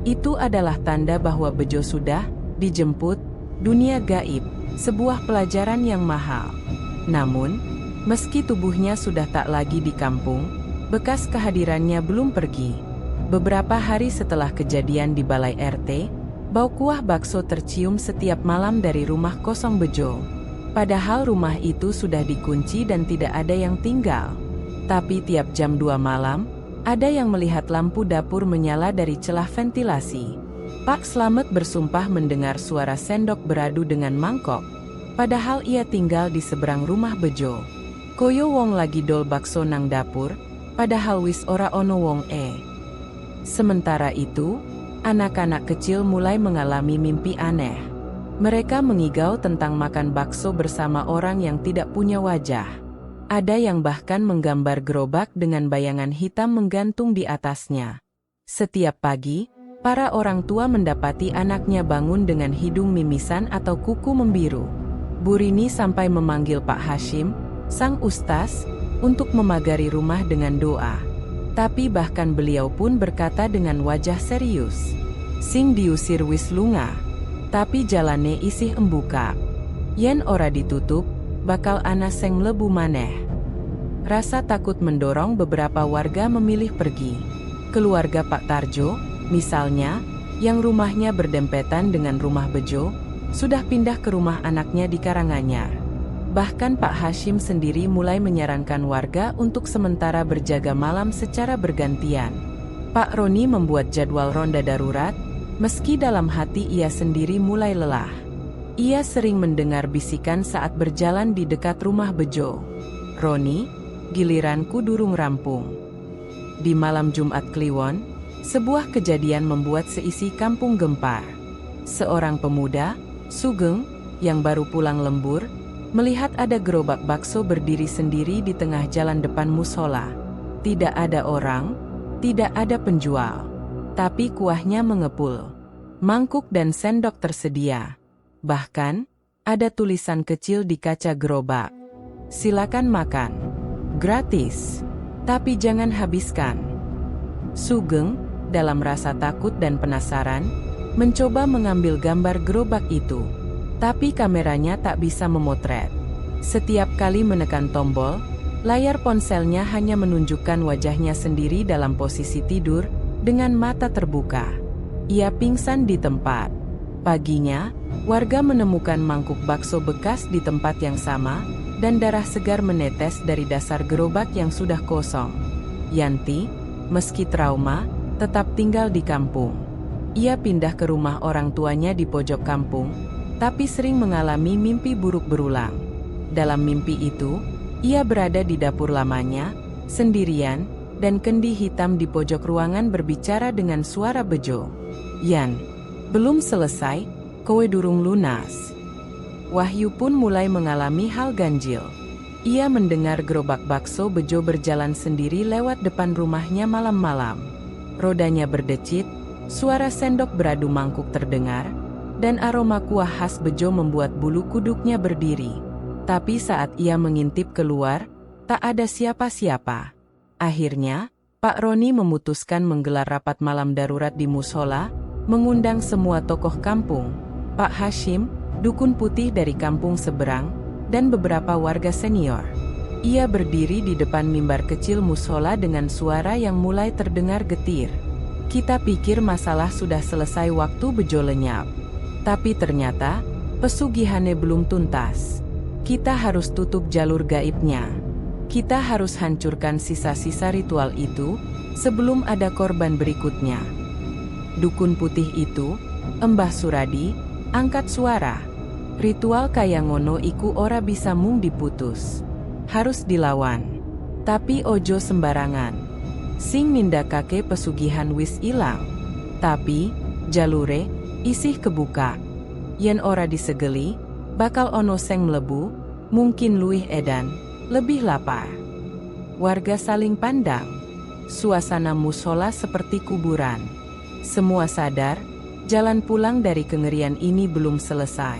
Itu adalah tanda bahwa Bejo sudah dijemput dunia gaib, sebuah pelajaran yang mahal. Namun, meski tubuhnya sudah tak lagi di kampung, bekas kehadirannya belum pergi. Beberapa hari setelah kejadian di Balai RT, bau kuah bakso tercium setiap malam dari rumah kosong Bejo. Padahal rumah itu sudah dikunci dan tidak ada yang tinggal. Tapi tiap jam 2 malam, ada yang melihat lampu dapur menyala dari celah ventilasi. Pak Slamet bersumpah mendengar suara sendok beradu dengan mangkok. Padahal ia tinggal di seberang rumah Bejo. Koyo wong lagi dol bakso nang dapur, padahal wis ora ono wong Sementara itu, anak-anak kecil mulai mengalami mimpi aneh. Mereka mengigau tentang makan bakso bersama orang yang tidak punya wajah. Ada yang bahkan menggambar gerobak dengan bayangan hitam menggantung di atasnya. Setiap pagi, para orang tua mendapati anaknya bangun dengan hidung mimisan atau kuku membiru. Bu Rini sampai memanggil Pak Hashim, sang ustaz, untuk memagari rumah dengan doa. Tapi bahkan beliau pun berkata dengan wajah serius, "Sing diusir wis lunga, tapi jalane isih embuka. Yen ora ditutup, bakal ana seng mlebu maneh." Rasa takut mendorong beberapa warga memilih pergi. Keluarga Pak Tarjo, misalnya, yang rumahnya berdempetan dengan rumah Bejo, sudah pindah ke rumah anaknya di Karanganyar. Bahkan Pak Hashim sendiri mulai menyarankan warga untuk sementara berjaga malam secara bergantian. Pak Roni membuat jadwal ronda darurat, meski dalam hati ia sendiri mulai lelah. Ia sering mendengar bisikan saat berjalan di dekat rumah Bejo. "Roni, giliranku durung rampung." Di malam Jumat Kliwon, sebuah kejadian membuat seisi kampung gempar. Seorang pemuda, Sugeng, yang baru pulang lembur, melihat ada gerobak bakso berdiri sendiri di tengah jalan depan musola. Tidak ada orang, tidak ada penjual, tapi kuahnya mengepul. Mangkuk dan sendok tersedia. Bahkan, ada tulisan kecil di kaca gerobak. "Silakan makan. Gratis. Tapi jangan habiskan." Sugeng, dalam rasa takut dan penasaran, mencoba mengambil gambar gerobak itu. Tapi kameranya tak bisa memotret. Setiap kali menekan tombol, layar ponselnya hanya menunjukkan wajahnya sendiri dalam posisi tidur, dengan mata terbuka. Ia pingsan di tempat. Paginya, warga menemukan mangkuk bakso bekas di tempat yang sama, dan darah segar menetes dari dasar gerobak yang sudah kosong. Yanti, meski trauma, tetap tinggal di kampung. Ia pindah ke rumah orang tuanya di pojok kampung, tapi sering mengalami mimpi buruk berulang. Dalam mimpi itu, ia berada di dapur lamanya, sendirian, dan kendi hitam di pojok ruangan berbicara dengan suara Bejo. "Yan, belum selesai, kowe durung lunas." Wahyu pun mulai mengalami hal ganjil. Ia mendengar gerobak bakso Bejo berjalan sendiri lewat depan rumahnya malam-malam. Rodanya berdecit, suara sendok beradu mangkuk terdengar, dan aroma kuah khas Bejo membuat bulu kuduknya berdiri. Tapi saat ia mengintip keluar, tak ada siapa-siapa. Akhirnya, Pak Roni memutuskan menggelar rapat malam darurat di musola, mengundang semua tokoh kampung, Pak Hashim, dukun putih dari kampung seberang, dan beberapa warga senior. Ia berdiri di depan mimbar kecil musola dengan suara yang mulai terdengar getir. "Kita pikir masalah sudah selesai waktu Bejo lenyap. Tapi ternyata, pesugihannya belum tuntas. Kita harus tutup jalur gaibnya. Kita harus hancurkan sisa-sisa ritual itu, sebelum ada korban berikutnya." Dukun putih itu, Embah Suradi, angkat suara. Ritual kaya ngono iku ora bisa mung diputus. Harus dilawan. Tapi ojo sembarangan. Sing nindakake pesugihan wis ilang. Tapi, jalure, isih kebuka. Yen ora disegeli, bakal ono seng mlebu, mungkin luwih edan, lebih lapar. Warga saling pandang. Suasana musola seperti kuburan. Semua sadar, jalan pulang dari kengerian ini belum selesai.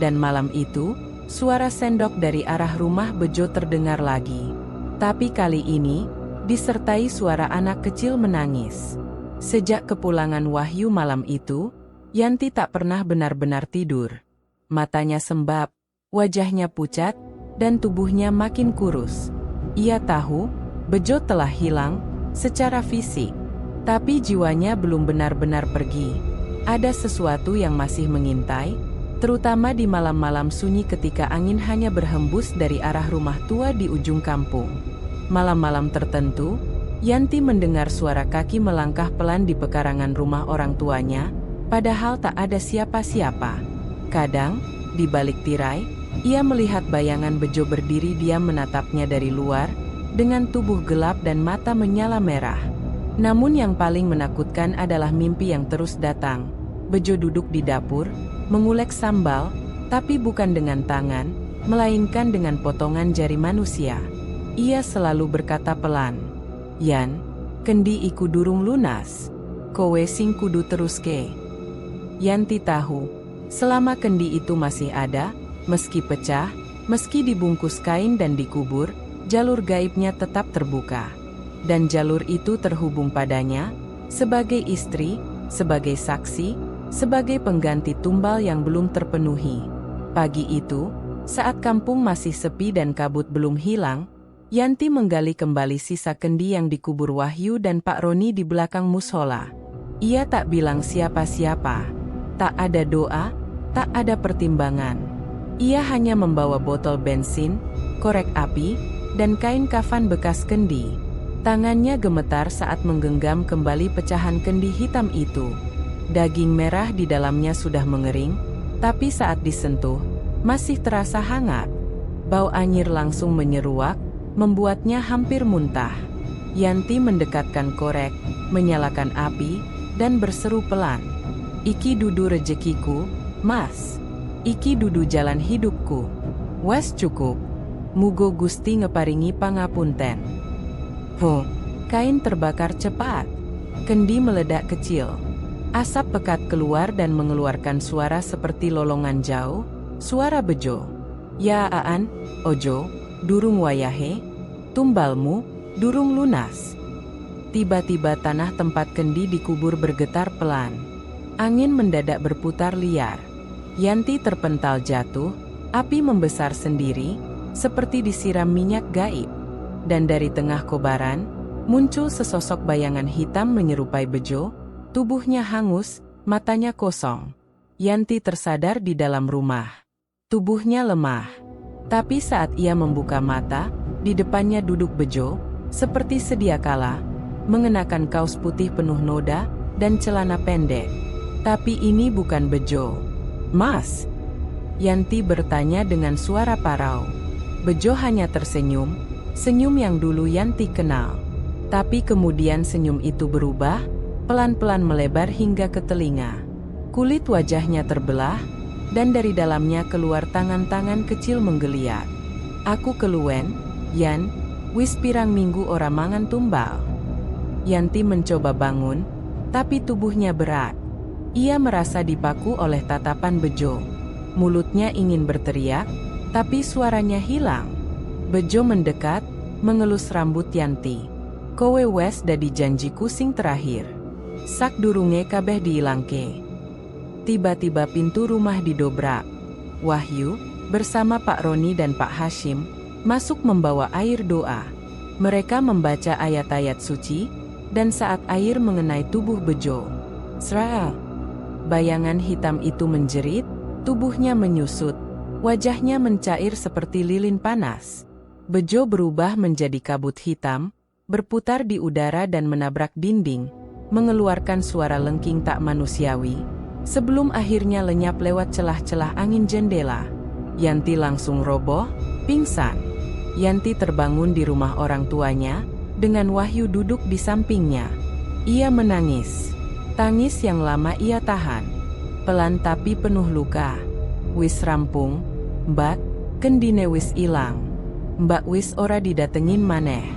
Dan malam itu, suara sendok dari arah rumah Bejo terdengar lagi. Tapi kali ini, disertai suara anak kecil menangis. Sejak kepulangan Wahyu malam itu, Yanti tak pernah benar-benar tidur. Matanya sembab, wajahnya pucat, dan tubuhnya makin kurus. Ia tahu, Bejo telah hilang, secara fisik. Tapi jiwanya belum benar-benar pergi. Ada sesuatu yang masih mengintai, terutama di malam-malam sunyi ketika angin hanya berhembus dari arah rumah tua di ujung kampung. Malam-malam tertentu, Yanti mendengar suara kaki melangkah pelan di pekarangan rumah orang tuanya, padahal tak ada siapa-siapa. Kadang, di balik tirai, ia melihat bayangan Bejo berdiri diam menatapnya dari luar, dengan tubuh gelap dan mata menyala merah. Namun yang paling menakutkan adalah mimpi yang terus datang. Bejo duduk di dapur, mengulek sambal, tapi bukan dengan tangan, melainkan dengan potongan jari manusia. Ia selalu berkata pelan, "Yan, kendi iku durung lunas. Kowe sing kudu teruske." Yanti tahu, selama kendi itu masih ada, meski pecah, meski dibungkus kain dan dikubur, jalur gaibnya tetap terbuka. Dan jalur itu terhubung padanya, sebagai istri, sebagai saksi, sebagai pengganti tumbal yang belum terpenuhi. Pagi itu, saat kampung masih sepi dan kabut belum hilang, Yanti menggali kembali sisa kendi yang dikubur Wahyu dan Pak Roni di belakang musola. Ia tak bilang siapa-siapa. Tak ada doa, tak ada pertimbangan. Ia hanya membawa botol bensin, korek api, dan kain kafan bekas kendi. Tangannya gemetar saat menggenggam kembali pecahan kendi hitam itu. Daging merah di dalamnya sudah mengering, tapi saat disentuh, masih terasa hangat. Bau anyir langsung menyeruak, membuatnya hampir muntah. Yanti mendekatkan korek, menyalakan api, dan berseru pelan. "Iki dudu rejekiku, Mas. Iki dudu jalan hidupku. Wes cukup. Mugo Gusti ngeparingi pangapunten." Kain terbakar cepat. Kendi meledak kecil. Asap pekat keluar dan mengeluarkan suara seperti lolongan jauh, suara Bejo. "Ya aan, ojo, durung wayahe, tumbalmu, durung lunas." Tiba-tiba tanah tempat kendi dikubur bergetar pelan. Angin mendadak berputar liar. Yanti terpental jatuh, api membesar sendiri, seperti disiram minyak gaib. Dan dari tengah kobaran, muncul sesosok bayangan hitam menyerupai Bejo. Tubuhnya hangus, matanya kosong. Yanti tersadar di dalam rumah. Tubuhnya lemah. Tapi saat ia membuka mata, di depannya duduk Bejo, seperti sedia kala, mengenakan kaos putih penuh noda, dan celana pendek. Tapi ini bukan Bejo. "Mas?" Yanti bertanya dengan suara parau. Bejo hanya tersenyum, senyum yang dulu Yanti kenal. Tapi kemudian senyum itu berubah, pelan-pelan melebar hingga ke telinga. Kulit wajahnya terbelah, dan dari dalamnya keluar tangan-tangan kecil menggeliat. "Aku keluwen, Yan, wis pirang minggu ora mangan tumbal." Yanti mencoba bangun, tapi tubuhnya berat. Ia merasa dipaku oleh tatapan Bejo. Mulutnya ingin berteriak, tapi suaranya hilang. Bejo mendekat, mengelus rambut Yanti. "Kowe wes dadi janjiku sing terakhir. Sak durunge kabeh diilangke." Tiba-tiba pintu rumah didobrak. Wahyu, bersama Pak Roni dan Pak Hashim, masuk membawa air doa. Mereka membaca ayat-ayat suci, dan saat air mengenai tubuh Bejo, "Sra!" Bayangan hitam itu menjerit, tubuhnya menyusut, wajahnya mencair seperti lilin panas. Bejo berubah menjadi kabut hitam, berputar di udara dan menabrak dinding. mengeluarkan suara lengking tak manusiawi, sebelum akhirnya lenyap lewat celah-celah angin jendela. Yanti langsung roboh, pingsan. Yanti terbangun di rumah orang tuanya, dengan Wahyu duduk di sampingnya. Ia menangis. Tangis yang lama ia tahan. Pelan tapi penuh luka. "Wis rampung, Mbak, kendine wis ilang. Mbak wis ora didatengin maneh."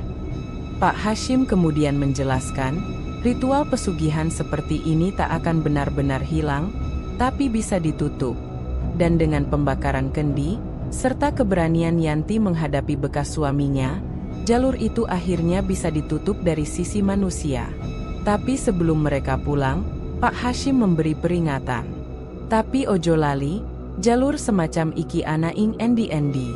Pak Hashim kemudian menjelaskan, ritual pesugihan seperti ini tak akan benar-benar hilang, tapi bisa ditutup. Dan dengan pembakaran kendi, serta keberanian Yanti menghadapi bekas suaminya, jalur itu akhirnya bisa ditutup dari sisi manusia. Tapi sebelum mereka pulang, Pak Hashim memberi peringatan. "Tapi ojo lali, jalur semacam iki ana ing endi-endi.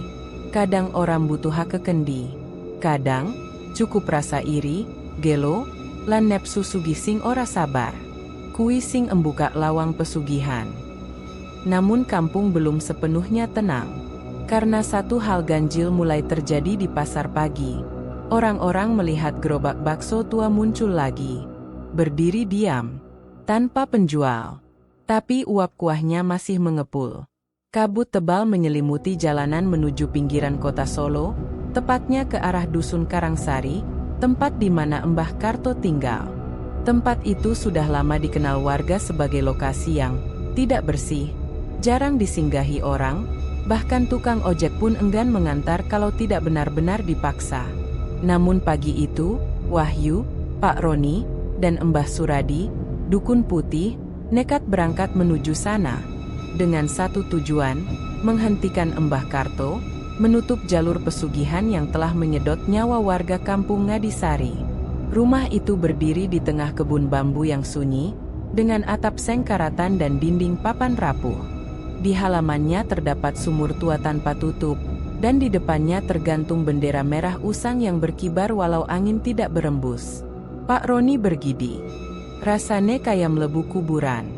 Kadang orang butuh hak kekendi. Kadang, cukup rasa iri, gelo, lan nepsu sugih sing ora sabar. Kui sing embuka lawang pesugihan." Namun kampung belum sepenuhnya tenang. Karena satu hal ganjil mulai terjadi di pasar pagi. Orang-orang melihat gerobak bakso tua muncul lagi. Berdiri diam, tanpa penjual. Tapi uap kuahnya masih mengepul. Kabut tebal menyelimuti jalanan menuju pinggiran kota Solo, tepatnya ke arah Dusun Karangsari, tempat di mana Mbah Karto tinggal. Tempat itu sudah lama dikenal warga sebagai lokasi yang tidak bersih, jarang disinggahi orang, bahkan tukang ojek pun enggan mengantar kalau tidak benar-benar dipaksa. Namun pagi itu, Wahyu, Pak Roni, dan Mbah Suradi, Dukun Putih, nekat berangkat menuju sana. Dengan satu tujuan, menghentikan Mbah Karto, menutup jalur pesugihan yang telah menyedot nyawa warga kampung Ngadisari. Rumah itu berdiri di tengah kebun bambu yang sunyi, dengan atap seng karatan dan dinding papan rapuh. Di halamannya terdapat sumur tua tanpa tutup, dan di depannya tergantung bendera merah usang yang berkibar walau angin tidak berembus. Pak Roni bergidi. "Rasane kayak mlebu kuburan."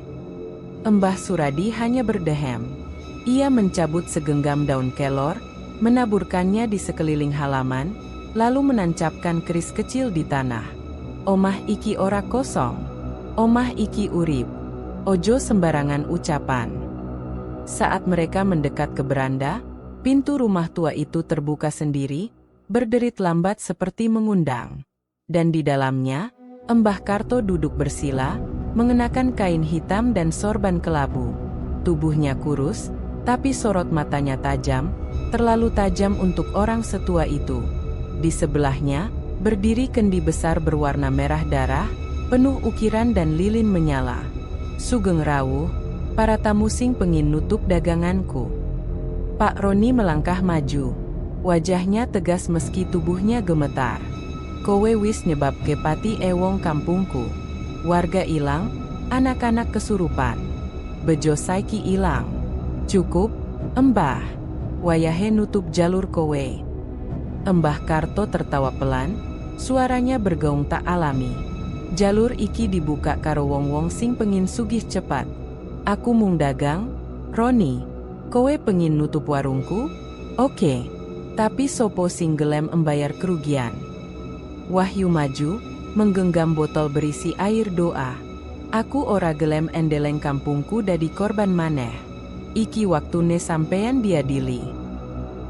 Mbah Suradi hanya berdehem. Ia mencabut segenggam daun kelor, menaburkannya di sekeliling halaman, lalu menancapkan keris kecil di tanah. "Omah iki ora kosong. Omah iki urip. Ojo sembarangan ucapan." Saat mereka mendekat ke beranda, pintu rumah tua itu terbuka sendiri, berderit lambat seperti mengundang. Dan di dalamnya, Mbah Karto duduk bersila, mengenakan kain hitam dan sorban kelabu. Tubuhnya kurus, tapi sorot matanya tajam, terlalu tajam untuk orang setua itu. Di sebelahnya, berdiri kendi besar berwarna merah darah, penuh ukiran dan lilin menyala. "Sugeng rawuh, para tamu sing pengin nutup daganganku." Pak Roni melangkah maju. Wajahnya tegas meski tubuhnya gemetar. "Kowe wis nyebabke pati ewong kampungku. Warga ilang, anak-anak kesurupan. Bejo saiki ilang. Cukup, Mbah. Wayahe nutup jalur kowe." Mbah Karto tertawa pelan, suaranya bergaung tak alami. "Jalur iki dibuka karo wong-wong sing pengin sugih cepat. Aku mung dagang, Roni. Kowe pengin nutup warungku? Oke. Tapi sopo sing gelem embayar kerugian?" Wahyu maju, menggenggam botol berisi air doa. "Aku ora gelem endeleng kampungku dadi korban maneh. Iki waktune sampeyan diadili."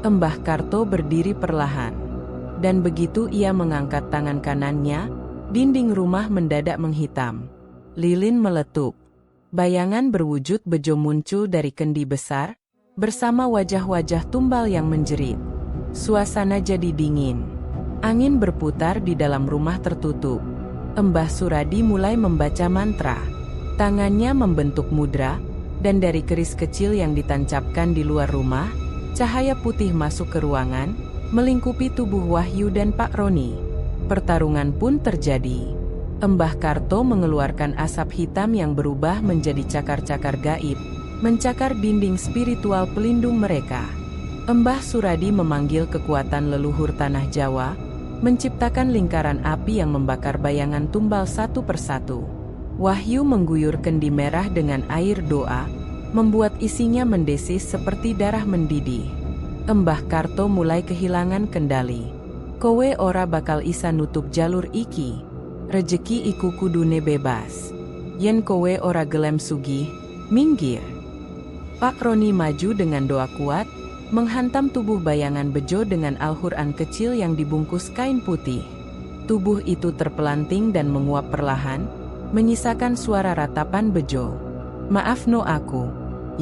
Mbah Karto berdiri perlahan. Dan begitu ia mengangkat tangan kanannya, dinding rumah mendadak menghitam. Lilin meletup. Bayangan berwujud bejo muncul dari kendi besar, bersama wajah-wajah tumbal yang menjerit. Suasana jadi dingin. Angin berputar di dalam rumah tertutup. Mbah Suradi mulai membaca mantra. Tangannya membentuk mudra, dan dari keris kecil yang ditancapkan di luar rumah, cahaya putih masuk ke ruangan, melingkupi tubuh Wahyu dan Pak Roni. Pertarungan pun terjadi. Mbah Karto mengeluarkan asap hitam yang berubah menjadi cakar-cakar gaib, mencakar dinding spiritual pelindung mereka. Mbah Suradi memanggil kekuatan leluhur tanah Jawa, menciptakan lingkaran api yang membakar bayangan tumbal satu persatu. Wahyu mengguyur kendi merah dengan air doa, membuat isinya mendesis seperti darah mendidih. Mbah Karto mulai kehilangan kendali. "Kowe ora bakal isa nutup jalur iki." Rejeki iku kudune bebas. Yen kowe ora gelem sugih, minggir. Pak Roni maju dengan doa kuat, menghantam tubuh bayangan Bejo dengan Al-Quran kecil yang dibungkus kain putih. Tubuh itu terpelanting dan menguap perlahan, menyisakan suara ratapan Bejo. Maaf no aku,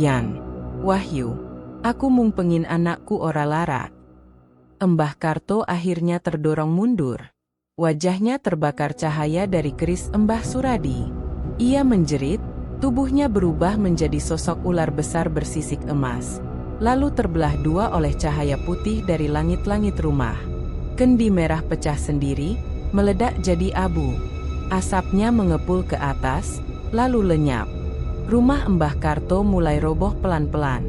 Yan. Wahyu. Aku mung pengin anakku ora larat. Embah Karto akhirnya terdorong mundur. Wajahnya terbakar cahaya dari keris Embah Suradi. Ia menjerit, tubuhnya berubah menjadi sosok ular besar bersisik emas. Lalu terbelah dua oleh cahaya putih dari langit-langit rumah. Kendi merah pecah sendiri, meledak jadi abu. Asapnya mengepul ke atas, lalu lenyap. Rumah Embah Karto mulai roboh pelan-pelan.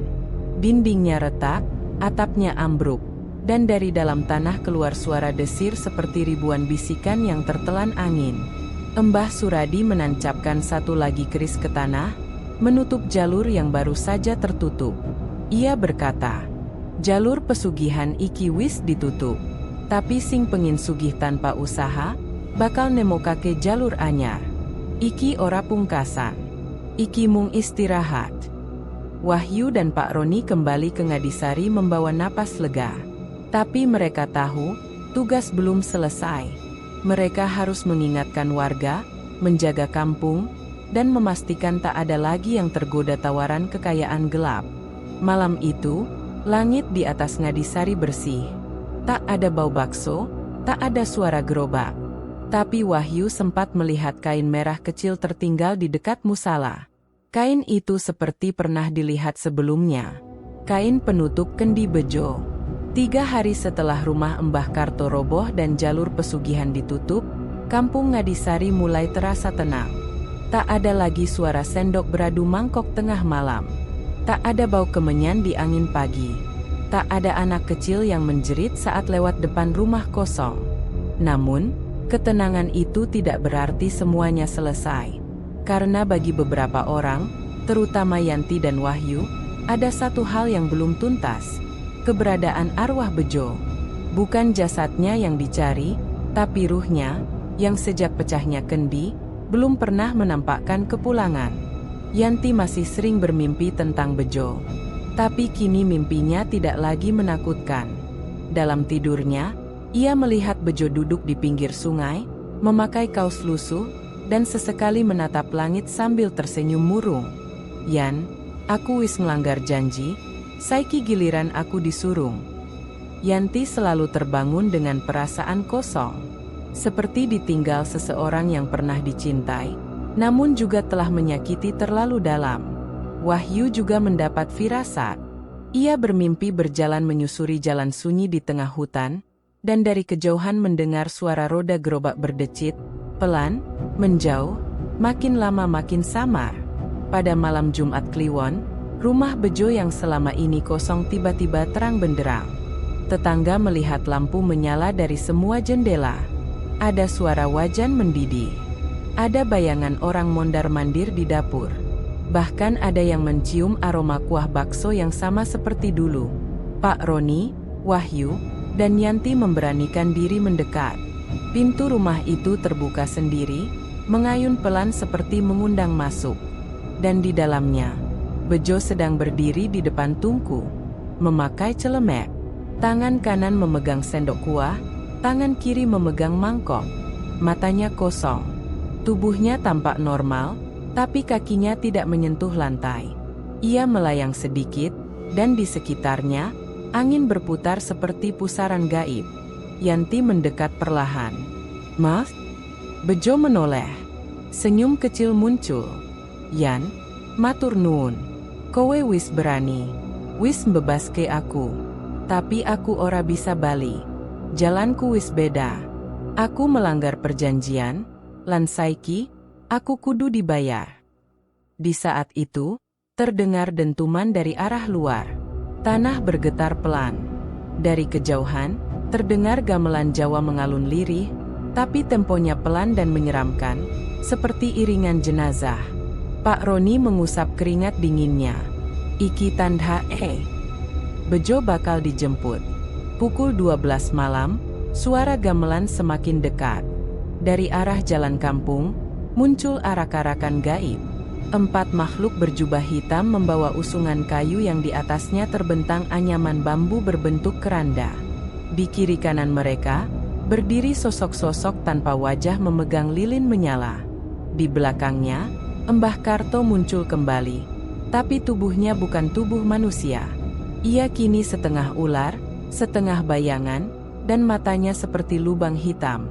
Dindingnya retak, atapnya ambruk, dan dari dalam tanah keluar suara desir seperti ribuan bisikan yang tertelan angin. Embah Suradi menancapkan satu lagi keris ke tanah, menutup jalur yang baru saja tertutup. Ia berkata, jalur pesugihan iki wis ditutup, tapi sing pengin sugih tanpa usaha, bakal nemokake jalur anyar. Iki ora pungkasan, iki mung istirahat. Wahyu dan Pak Roni kembali ke Ngadisari membawa napas lega. Tapi mereka tahu, tugas belum selesai. Mereka harus mengingatkan warga, menjaga kampung, dan memastikan tak ada lagi yang tergoda tawaran kekayaan gelap. Malam itu, langit di atas Ngadisari bersih. Tak ada bau bakso, tak ada suara gerobak. Tapi Wahyu sempat melihat kain merah kecil tertinggal di dekat musala. Kain itu seperti pernah dilihat sebelumnya. Kain penutup kendi Bejo. 3 hari setelah rumah Embah Karto roboh dan jalur pesugihan ditutup, kampung Ngadisari mulai terasa tenang. Tak ada lagi suara sendok beradu mangkok tengah malam. Tak ada bau kemenyan di angin pagi. Tak ada anak kecil yang menjerit saat lewat depan rumah kosong. Namun, ketenangan itu tidak berarti semuanya selesai. Karena bagi beberapa orang, terutama Yanti dan Wahyu, ada satu hal yang belum tuntas. Keberadaan arwah Bejo. Bukan jasadnya yang dicari, tapi ruhnya, yang sejak pecahnya kendi, belum pernah menampakkan kepulangan. Yanti masih sering bermimpi tentang Bejo. Tapi kini mimpinya tidak lagi menakutkan. Dalam tidurnya, ia melihat Bejo duduk di pinggir sungai, memakai kaos lusuh, dan sesekali menatap langit sambil tersenyum murung. Yan, aku wis ngelanggar janji, saiki giliran aku disurung. Yanti selalu terbangun dengan perasaan kosong. Seperti ditinggal seseorang yang pernah dicintai, namun juga telah menyakiti terlalu dalam. Wahyu juga mendapat firasat. Ia bermimpi berjalan menyusuri jalan sunyi di tengah hutan, dan dari kejauhan mendengar suara roda gerobak berdecit, pelan, menjauh, makin lama makin samar. Pada malam Jumat Kliwon, rumah Bejo yang selama ini kosong tiba-tiba terang benderang. Tetangga melihat lampu menyala dari semua jendela. Ada suara wajan mendidih. Ada bayangan orang mondar-mandir di dapur. Bahkan ada yang mencium aroma kuah bakso yang sama seperti dulu. Pak Roni, Wahyu, dan Yanti memberanikan diri mendekat. Pintu rumah itu terbuka sendiri, mengayun pelan seperti mengundang masuk. Dan di dalamnya, Bejo sedang berdiri di depan tungku, memakai celemek. Tangan kanan memegang sendok kuah, tangan kiri memegang mangkok. Matanya kosong. Tubuhnya tampak normal, tapi kakinya tidak menyentuh lantai. Ia melayang sedikit, dan di sekitarnya, angin berputar seperti pusaran gaib. Yanti mendekat perlahan. "Maaf?" Bejo menoleh. Senyum kecil muncul. "Yan, matur nuwun. Kowe wis berani. Wis mbebaske aku. Tapi aku ora bisa bali. Jalanku wis beda. Aku melanggar perjanjian, lan saiki, aku kudu dibayar." Di saat itu, terdengar dentuman dari arah luar. Tanah bergetar pelan. Dari kejauhan, terdengar gamelan Jawa mengalun lirih, tapi temponya pelan dan menyeramkan, seperti iringan jenazah. Pak Roni mengusap keringat dinginnya. "Iki tandha Bejo bakal dijemput." Pukul 12 malam, suara gamelan semakin dekat. Dari arah jalan kampung, muncul arak-arakan gaib. 4 makhluk berjubah hitam membawa usungan kayu yang di atasnya terbentang anyaman bambu berbentuk keranda. Di kiri kanan mereka, berdiri sosok-sosok tanpa wajah memegang lilin menyala. Di belakangnya, Mbah Karto muncul kembali. Tapi tubuhnya bukan tubuh manusia. Ia kini setengah ular, setengah bayangan, dan matanya seperti lubang hitam.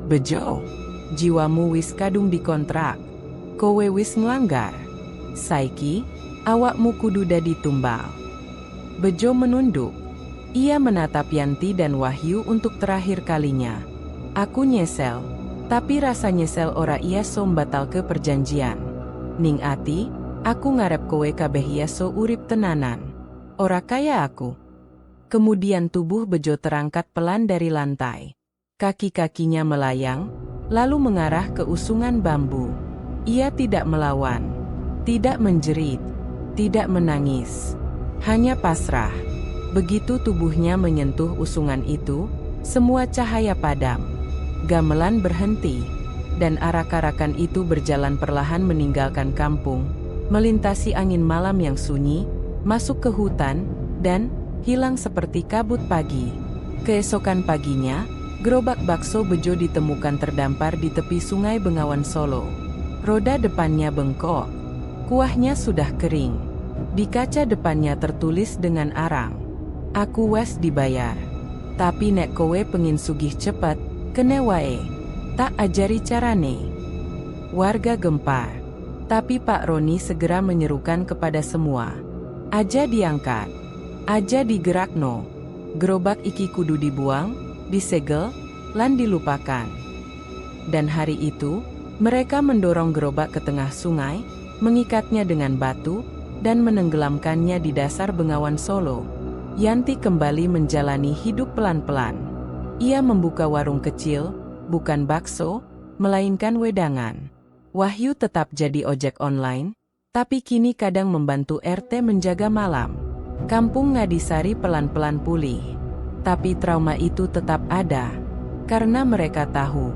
"Bejo, jiwamu wis kadung dikontrak. Kowe wis nglanggar. Saiki, awakmu kudu dadi tumbal." Bejo menunduk. Ia menatap Yanti dan Wahyu untuk terakhir kalinya. "Aku nyesel, tapi rasa nyesel ora iso mbatalke perjanjian. Ning ati, aku ngarep kowe kabeh iso urip tenanan. Ora kaya aku." Kemudian tubuh Bejo terangkat pelan dari lantai. Kaki-kakinya melayang, lalu mengarah ke usungan bambu. Ia tidak melawan, tidak menjerit, tidak menangis, hanya pasrah. Begitu tubuhnya menyentuh usungan itu, semua cahaya padam. Gamelan berhenti, dan arak-arakan itu berjalan perlahan meninggalkan kampung, melintasi angin malam yang sunyi, masuk ke hutan, dan hilang seperti kabut pagi. Keesokan paginya, gerobak bakso Bejo ditemukan terdampar di tepi sungai Bengawan Solo. Roda depannya bengkok, kuahnya sudah kering. Di kaca depannya tertulis dengan arang, "Aku wes dibayar. Tapi nek kowe pengin sugih cepet, kene wae. Tak ajari carane." Warga gempar. Tapi Pak Roni segera menyerukan kepada semua, "Aja diangkat, aja digerakno. Gerobak iki kudu dibuang, disegel, lan dilupakan." Dan hari itu, mereka mendorong gerobak ke tengah sungai, mengikatnya dengan batu, dan menenggelamkannya di dasar Bengawan Solo. Yanti kembali menjalani hidup pelan-pelan. Ia membuka warung kecil, bukan bakso, melainkan wedangan. Wahyu tetap jadi ojek online, tapi kini kadang membantu RT menjaga malam. Kampung Ngadisari pelan-pelan pulih. Tapi trauma itu tetap ada, karena mereka tahu,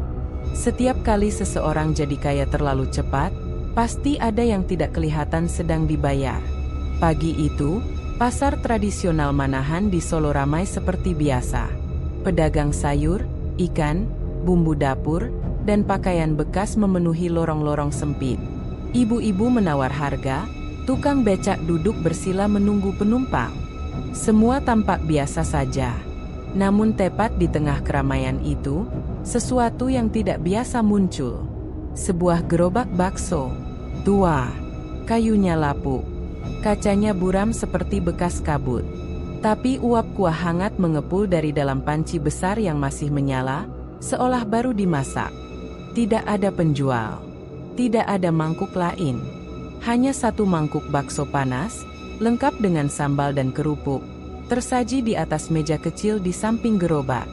setiap kali seseorang jadi kaya terlalu cepat, pasti ada yang tidak kelihatan sedang dibayar. Pagi itu, pasar tradisional Manahan di Solo ramai seperti biasa. Pedagang sayur, ikan, bumbu dapur, dan pakaian bekas memenuhi lorong-lorong sempit. Ibu-ibu menawar harga, tukang becak duduk bersila menunggu penumpang. Semua tampak biasa saja. Namun tepat di tengah keramaian itu, sesuatu yang tidak biasa muncul. Sebuah gerobak bakso. Tua. Kayunya lapuk. Kacanya buram seperti bekas kabut. Tapi uap kuah hangat mengepul dari dalam panci besar yang masih menyala, seolah baru dimasak. Tidak ada penjual. Tidak ada mangkuk lain. Hanya satu mangkuk bakso panas, lengkap dengan sambal dan kerupuk, tersaji di atas meja kecil di samping gerobak.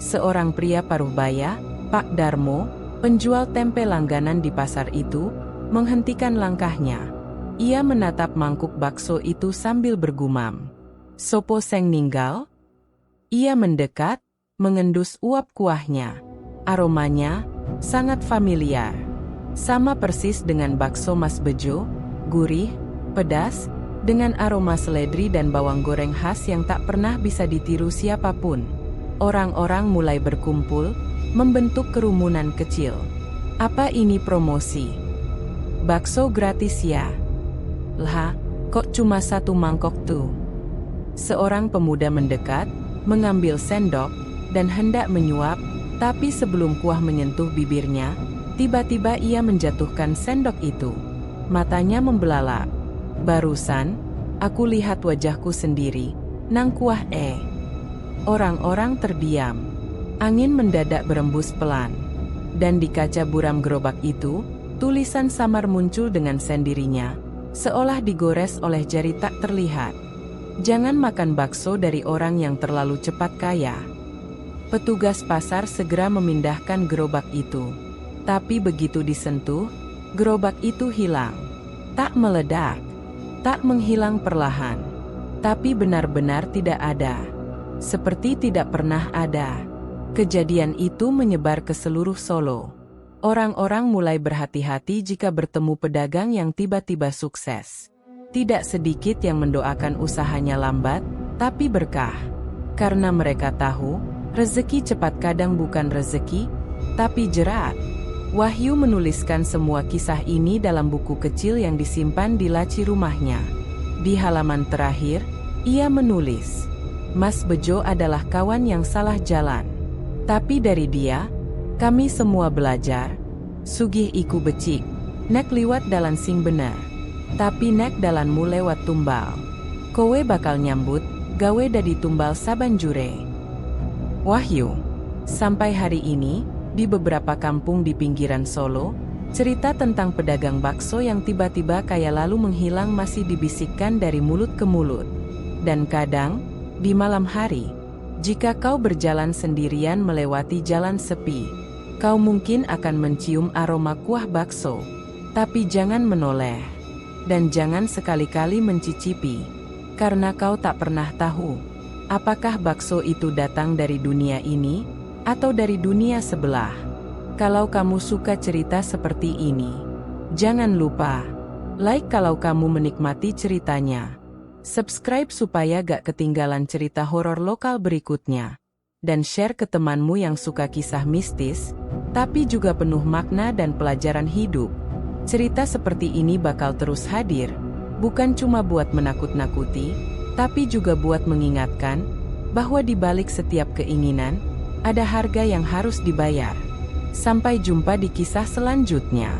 Seorang pria paruh-baya, Pak Darmo, penjual tempe langganan di pasar itu, menghentikan langkahnya. Ia menatap mangkuk bakso itu sambil bergumam, "Sopo seng ninggal?" Ia mendekat, mengendus uap kuahnya. Aromanya sangat familiar. Sama persis dengan bakso Mas Bejo, gurih, pedas, dengan aroma seledri dan bawang goreng khas yang tak pernah bisa ditiru siapapun. Orang-orang mulai berkumpul, membentuk kerumunan kecil. "Apa ini promosi? Bakso gratis ya?" "Lah, kok cuma satu mangkok tuh?" Seorang pemuda mendekat, mengambil sendok, dan hendak menyuap, tapi sebelum kuah menyentuh bibirnya, tiba-tiba ia menjatuhkan sendok itu. Matanya membelalak. "Barusan, aku lihat wajahku sendiri, nang kuah Orang-orang terdiam. Angin mendadak berembus pelan. Dan di kaca buram gerobak itu, tulisan samar muncul dengan sendirinya, seolah digores oleh jari tak terlihat. "Jangan makan bakso dari orang yang terlalu cepat kaya." Petugas pasar segera memindahkan gerobak itu. Tapi begitu disentuh, gerobak itu hilang. Tak meledak, tak menghilang perlahan, tapi benar-benar tidak ada. Seperti tidak pernah ada. Kejadian itu menyebar ke seluruh Solo. Orang-orang mulai berhati-hati jika bertemu pedagang yang tiba-tiba sukses. Tidak sedikit yang mendoakan usahanya lambat, tapi berkah. Karena mereka tahu, rezeki cepat kadang bukan rezeki, tapi jerat. Wahyu menuliskan semua kisah ini dalam buku kecil yang disimpan di laci rumahnya. Di halaman terakhir, ia menulis, "Mas Bejo adalah kawan yang salah jalan. Tapi dari dia, kami semua belajar. Sugih iku becik, nek liwat dalan sing bener. Tapi nek dalanmu lewat tumbal, kowe bakal nyambut, gawe dadi tumbal sabanjure." Wahyu. Sampai hari ini, di beberapa kampung di pinggiran Solo, cerita tentang pedagang bakso yang tiba-tiba kaya lalu menghilang masih dibisikkan dari mulut ke mulut. Dan kadang, di malam hari, jika kau berjalan sendirian melewati jalan sepi, kau mungkin akan mencium aroma kuah bakso. Tapi jangan menoleh. Dan jangan sekali-kali mencicipi. Karena kau tak pernah tahu, apakah bakso itu datang dari dunia ini, atau dari dunia sebelah. Kalau kamu suka cerita seperti ini, jangan lupa like kalau kamu menikmati ceritanya. Subscribe supaya gak ketinggalan cerita horor lokal berikutnya. Dan share ke temanmu yang suka kisah mistis, tapi juga penuh makna dan pelajaran hidup. Cerita seperti ini bakal terus hadir, bukan cuma buat menakut-nakuti, tapi juga buat mengingatkan, bahwa di balik setiap keinginan, ada harga yang harus dibayar. Sampai jumpa di kisah selanjutnya.